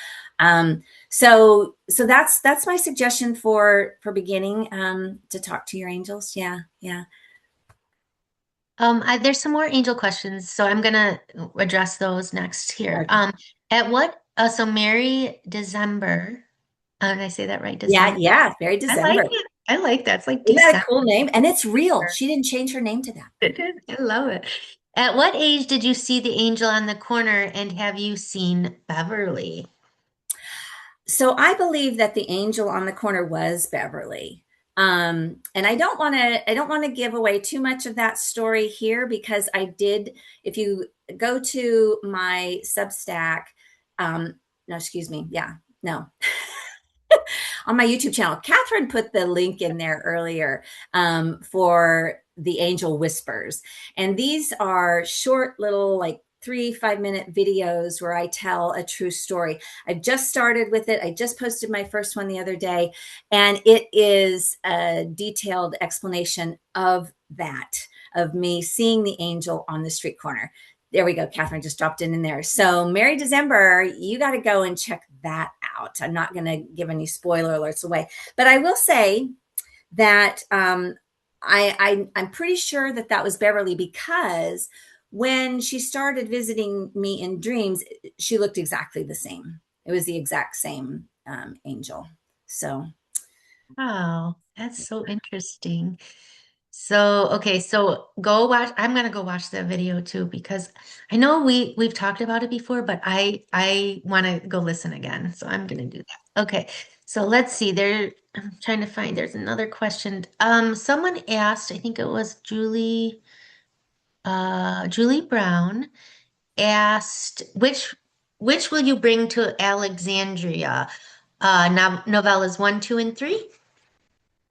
So that's my suggestion for beginning to talk to your angels. Yeah.
There's some more angel questions, so I'm gonna address those next here.
Okay.
So Mary December, did I say that right? December?
Yeah, very December.
I like it. I like that. It's like
Isn't that
December.
a cool name? And it's real. She didn't change her name to that.
I love it. At what age did you see the angel on the corner, and have you seen Beverly?
So I believe that the angel on the corner was Beverly. And I don't want to give away too much of that story here, because if you go to my Substack, no, excuse me. Yeah, no. On my YouTube channel, Catherine put the link in there earlier for the Angel Whispers. And these are short little, like 3-5 minute videos where I tell a true story. I've just started with it. I just posted my first one the other day, and it is a detailed explanation of me seeing the angel on the street corner. There we go. Catherine just dropped in there. So Mary December, you got to go and check that out. I'm not going to give any spoiler alerts away, but I will say that I'm pretty sure that was Beverly, because when she started visiting me in dreams, she looked exactly the same. It was the exact same angel. So.
Wow, that's so interesting. So, okay, so go watch. I'm gonna go watch the video too, because I know we've talked about it before, but I want to go listen again. So I'm gonna do that. Okay, so let's see. I'm trying to find. There's another question. Someone asked. I think it was Julie. Julie Brown asked, which will you bring to Alexandria? Novellas 1, 2, and 3.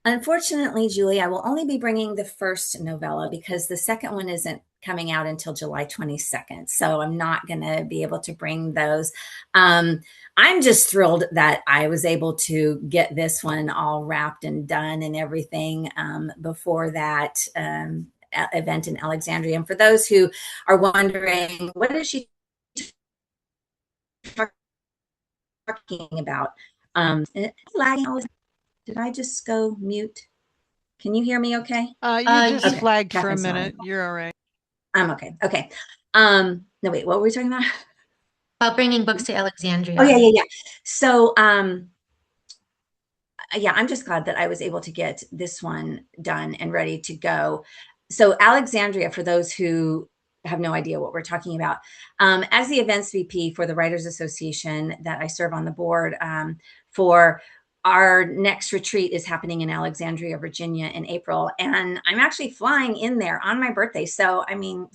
Unfortunately, Julie, I will only be bringing the first novella, because the second one isn't coming out until July 22nd. So I'm not going to be able to bring those. I'm just thrilled that I was able to get this one all wrapped and done and everything before that event in Alexandria. And for those who are wondering, what is she talking about? Did I just go mute? Can you hear me okay?
You just
Okay.
flagged for a
Catherine's not
minute. You're all right.
I'm okay. Okay. No, wait, what were we talking about?
About bringing books to Alexandria.
Oh, yeah. So, yeah, I'm just glad that I was able to get this one done and ready to go. So Alexandria, for those who have no idea what we're talking about, as the events VP for the Writers Association that I serve on the board for, our next retreat is happening in Alexandria, Virginia in April. And I'm actually flying in there on my birthday. So, I mean,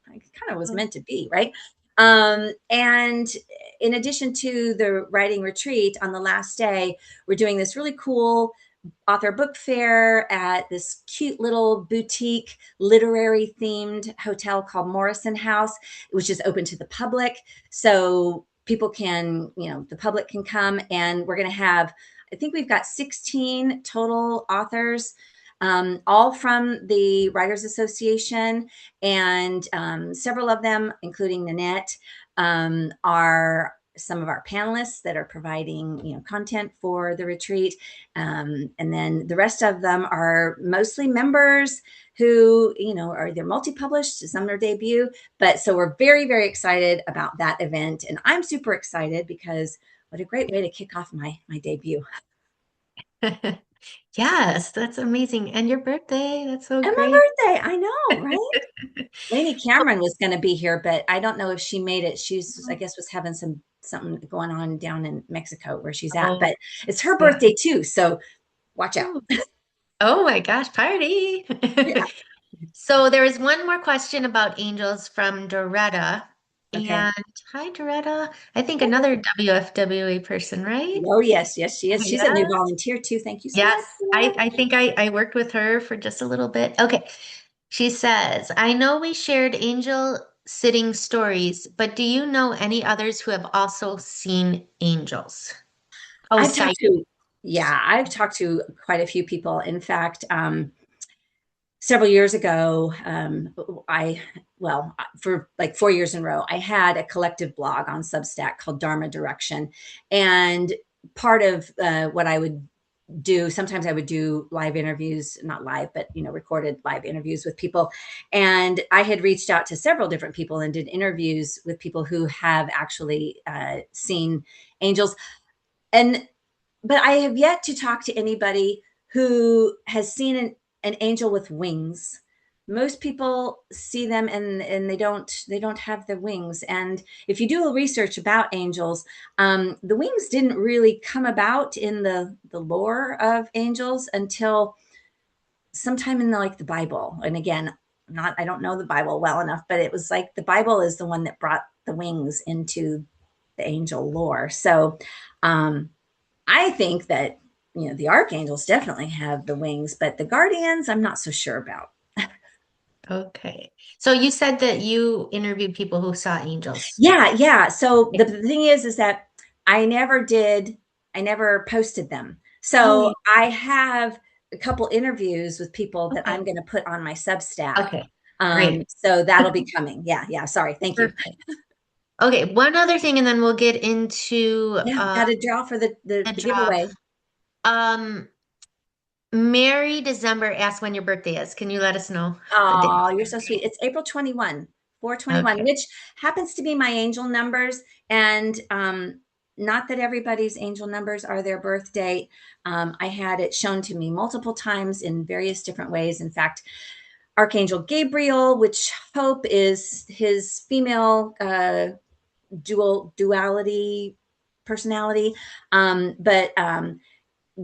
I kind of was meant to be, right? And in addition to the writing retreat, on the last day, we're doing this really cool author book fair at this cute little boutique literary themed hotel called Morrison House, which is open to the public. So people can, the public can come, and we're going to have, I think we've got 16 total authors, all from the Writers Association, and several of them, including Nanette, are some of our panelists that are providing, content for the retreat. And then the rest of them are mostly members who, are either multi-published, some are debut. But so we're very, very excited about that event. And I'm super excited because what a great way to kick off my debut.
Yes, that's amazing. And your birthday, that's so
And
great.
my birthday, I know, right? Lady Cameron was going to be here, but I don't know if she made it. She's, I guess, was having something going on down in Mexico where she's at, but it's her birthday too. So watch out.
Oh my gosh, party.
Yeah.
So there is one more question about angels from Doretta.
Okay.
And hi, Doretta. I think another WFWA person, right?
Oh, yes, she is. She's a new
Yes.
volunteer too. Thank you so
Yes,
much.
I think I worked with her for just a little bit. Okay. She says, I know we shared angel sitting stories, but do you know any others who have also seen angels? Oh,
I've talked to quite a few people. In fact, several years ago, for like 4 years in a row, I had a collective blog on Substack called Dharma Direction. And part of what I would do, sometimes I would do live interviews, not live, but, recorded live interviews with people. And I had reached out to several different people and did interviews with people who have actually seen angels. But I have yet to talk to anybody who has seen an angel with wings. Most people see them and they don't have the wings. And if you do a research about angels, the wings didn't really come about in the lore of angels until sometime in the Bible. And again, I don't know the Bible well enough, but it was like the Bible is the one that brought the wings into the angel lore. So I think that, the archangels definitely have the wings, but the guardians, I'm not so sure about.
Okay. So you said that you interviewed people who saw angels.
Yeah. So the thing is that I never posted them. So I have a couple interviews with people that I'm going to put on my Substack.
Okay. Great.
So that'll be coming. Yeah. Sorry. Thank you.
Okay. One other thing, and then we'll get into
got to draw for the giveaway.
Mary December asked when your birthday is. Can you let us know?
Oh, you're so sweet. It's April 21, 421,
Okay.
which happens to be my angel numbers. And not that everybody's angel numbers are their birth date. I had it shown to me multiple times in various different ways. In fact, Archangel Gabriel, which Hope is his female duality personality. But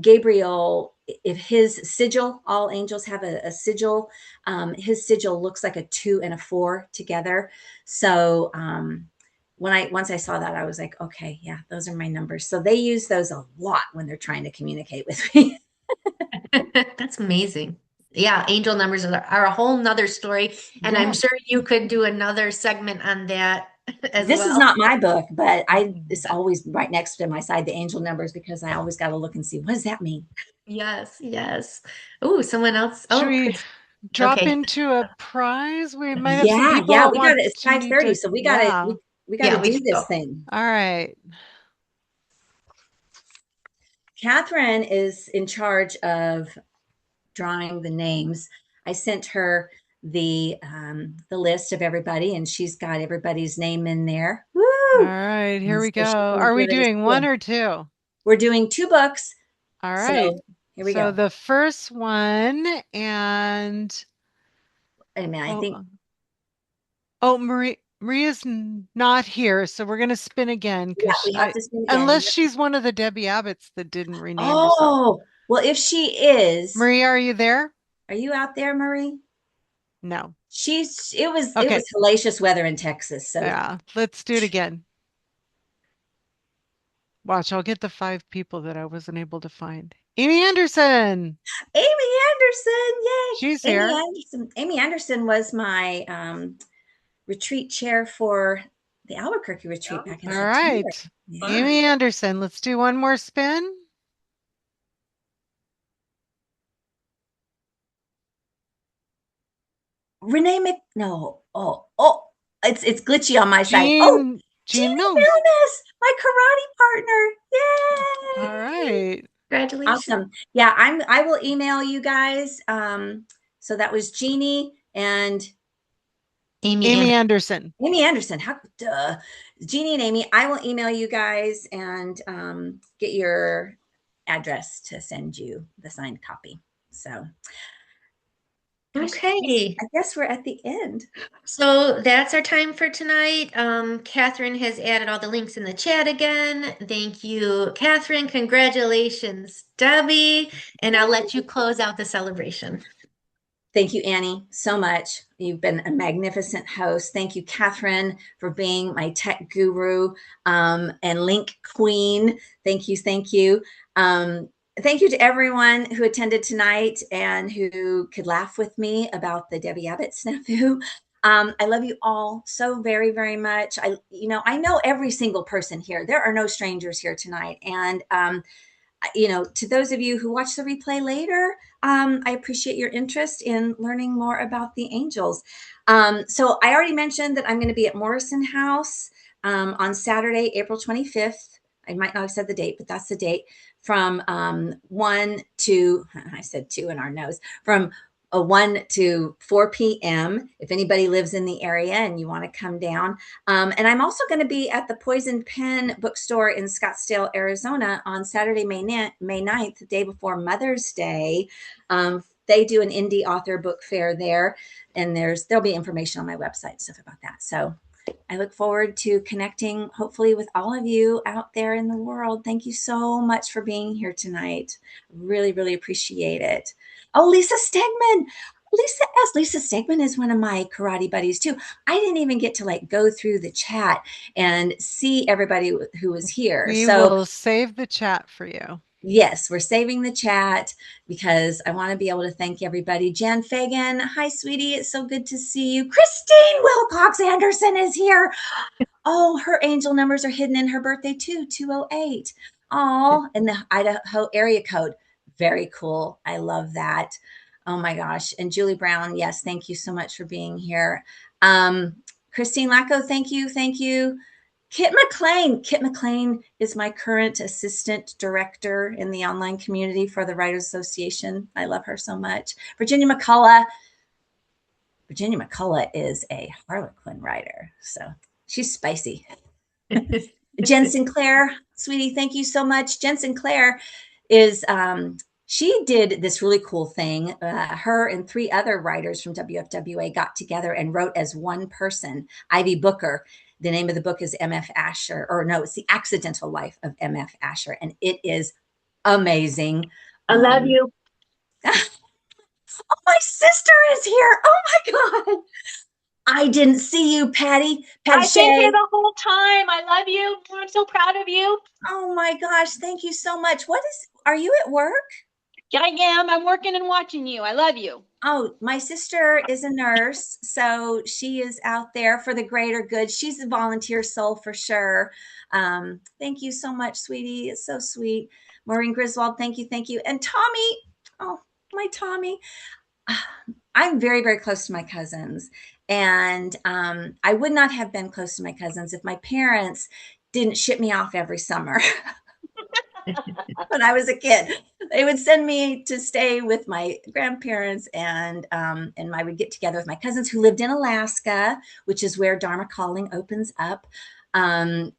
Gabriel, if his sigil, all angels have a sigil, his sigil looks like a 2 and a 4 together. So once I saw that, I was like, okay, yeah, those are my numbers. So they use those a lot when they're trying to communicate with me.
That's amazing. Yeah, angel numbers are a whole nother story. And I'm sure you could do another segment on that as
this
well.
is not my book, but it's always right next to my side, the angel numbers, because I always got to look and see, what does that mean?
Yes. Oh, someone else.
drop
Okay.
into a prize? We might have some
Yeah,
people
yeah,
that
we got
want
it. It's
to need
5:30,
to,
so we gotta
yeah.
we gotta
Yeah, we
do
can
this
go.
thing.
All right.
Catherine is in charge of drawing the names. I sent her the list of everybody, and she's got everybody's name in there.
All
Woo!
right, here
And
we
so
go.
she's gonna
Are we
give us
doing one
two.
or two?
We're doing 2 books.
All right.
So here we
So
go.
the first one and
Wait a minute, I think
Maria's not here, so we're gonna spin again
yeah,
because
we have to spin again.
unless she's one of the Debbie Abbotts that didn't rename herself.
Oh, well, if she is,
Maria, are you there?
are you out there, Marie?
No.
It was
Okay.
hellacious weather in Texas. So
Yeah, let's do it again. Watch, I'll get the 5 people that I wasn't able to find. Amy Anderson.
Amy Anderson,
She's
yay!
here.
Amy Anderson was my retreat chair for the Albuquerque retreat back in
All
September.
right.
Yeah.
Amy Anderson. Let's do one more spin.
Renee Mc no. Oh, it's glitchy on my side. Oh,
Jean
Jeannie
Mills.
Milnes, my karate partner. Yay!
All right.
Congratulations.
Awesome. Yeah, I will email you guys. So that was Jeannie and
Amy Anderson.
Amy Anderson. Jeannie and Amy. I will email you guys and get your address to send you the signed copy. So
Okay.
I guess we're at the end.
So that's our time for tonight. Catherine has added all the links in the chat again. Thank you, Catherine. Congratulations, Debbie. And I'll let you close out the celebration.
Thank you, Annie, so much. You've been a magnificent host. Thank you, Catherine, for being my tech guru and link queen. Thank you. Thank you. Thank you to everyone who attended tonight and who could laugh with me about the Debbie Abbott snafu. I love you all so very, very much. I know every single person here. There are no strangers here tonight. And to those of you who watch the replay later, I appreciate your interest in learning more about the angels. So I already mentioned that I'm going to be at Morrison House on Saturday, April 25th. I might not have said the date, but that's the date, from 1 to, I said 2 in our nose, from 1 to 4 p.m. if anybody lives in the area and you want to come down. And I'm also going to be at the Poison Pen bookstore in Scottsdale, Arizona on Saturday, May 9th, the day before Mother's Day. They do an indie author book fair there, and there'll be information on my website, stuff about that. So I look forward to connecting, hopefully, with all of you out there in the world. Thank you so much for being here tonight. Really, really appreciate it. Oh, Lisa Stegman. Lisa Stegman is one of my karate buddies too. I didn't even get to go through the chat and see everybody who was here.
We
So
will save the chat for you.
yes, we're saving the chat because I want to be able to thank everybody. Jan Fagan, hi, sweetie. It's so good to see you. Christine Wilcox Anderson is here. Oh, her angel numbers are hidden in her birthday too, 208. Oh, and the Idaho area code. Very cool. I love that. Oh my gosh. And Julie Brown, yes, thank you so much for being here. Christine Lacko, thank you. Thank you. Kit McLean is my current assistant director in the online community for the Writers Association. I love her so much. Virginia McCullough is a Harlequin writer, so she's spicy. Jen Sinclair, sweetie, thank you so much. Jen Sinclair is, she did this really cool thing. Her and 3 other writers from WFWA got together and wrote as one person, Ivy Booker. The name of the book is M.F. Asher, or no, it's The Accidental Life of M.F. Asher, and it is amazing.
I love you.
Oh, my sister is here. Oh my God. I didn't see you, Patty.
I've been here the whole time. I love you. I'm so proud of you.
Oh my gosh. Thank you so much. Are you at work?
Yeah, I am. I'm working and watching you. I love you.
Oh, my sister is a nurse, so she is out there for the greater good. She's a volunteer soul for sure. Thank you so much, sweetie. It's so sweet. Maureen Griswold, thank you. And Tommy, oh, my Tommy. I'm very, very close to my cousins. And I would not have been close to my cousins if my parents didn't ship me off every summer when I was a kid. They would send me to stay with my grandparents, and I would get together with my cousins who lived in Alaska, which is where Dharma Calling opens up.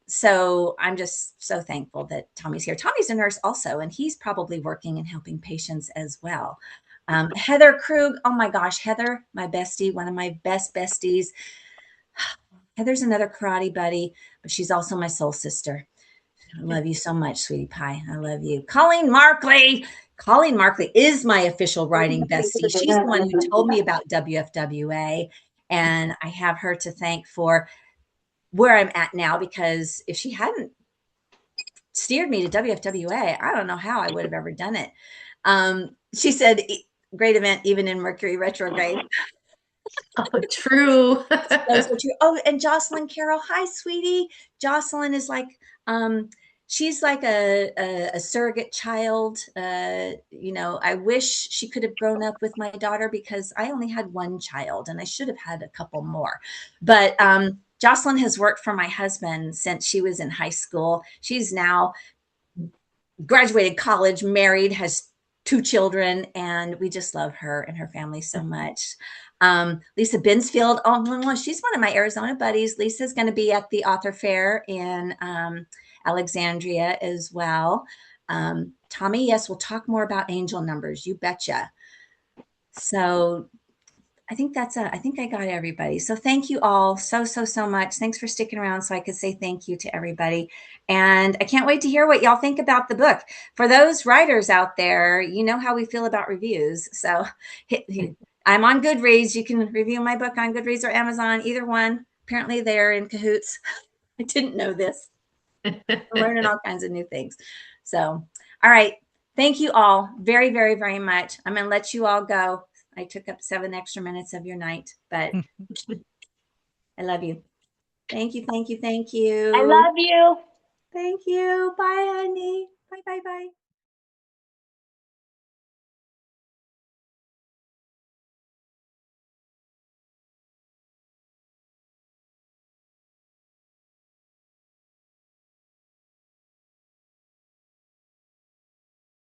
So I'm just so thankful that Tommy's here. Tommy's a nurse also, and he's probably working and helping patients as well. Heather Krug, oh my gosh, Heather, my bestie, one of my best besties. Heather's another karate buddy, but she's also my soul sister. I love you so much, sweetie pie. I love you. Colleen Markley. Colleen Markley is my official writing bestie. She's the one who told me about WFWA, and I have her to thank for where I'm at now, because if she hadn't steered me to WFWA, I don't know how I would have ever done it. She said, great event, even in Mercury retrograde.
Oh, true.
So true. Oh, and Jocelyn Carroll. Hi, sweetie. Jocelyn is like, she's like a surrogate child. I wish she could have grown up with my daughter, because I only had one child and I should have had a couple more. But Jocelyn has worked for my husband since she was in high school. She's now graduated college, married, has 2 children, and we just love her and her family so much. Lisa Binsfield, oh, she's one of my Arizona buddies. Lisa's going to be at the author fair in Alexandria as well. Tommy, yes, we'll talk more about angel numbers. You betcha. So I think I think I got everybody. So thank you all so much. Thanks for sticking around so I could say thank you to everybody. And I can't wait to hear what y'all think about the book. For those writers out there, you know how we feel about reviews. So I'm on Goodreads. You can review my book on Goodreads or Amazon, either one. Apparently they're in cahoots. I didn't know this. I'm learning all kinds of new things. So, all right. Thank you all very, very, very much. I'm going to let you all go. I took up 7 extra minutes of your night, but I love you. Thank you. Thank you. Thank you.
I love you.
Thank you. Bye, honey. Bye, bye, bye.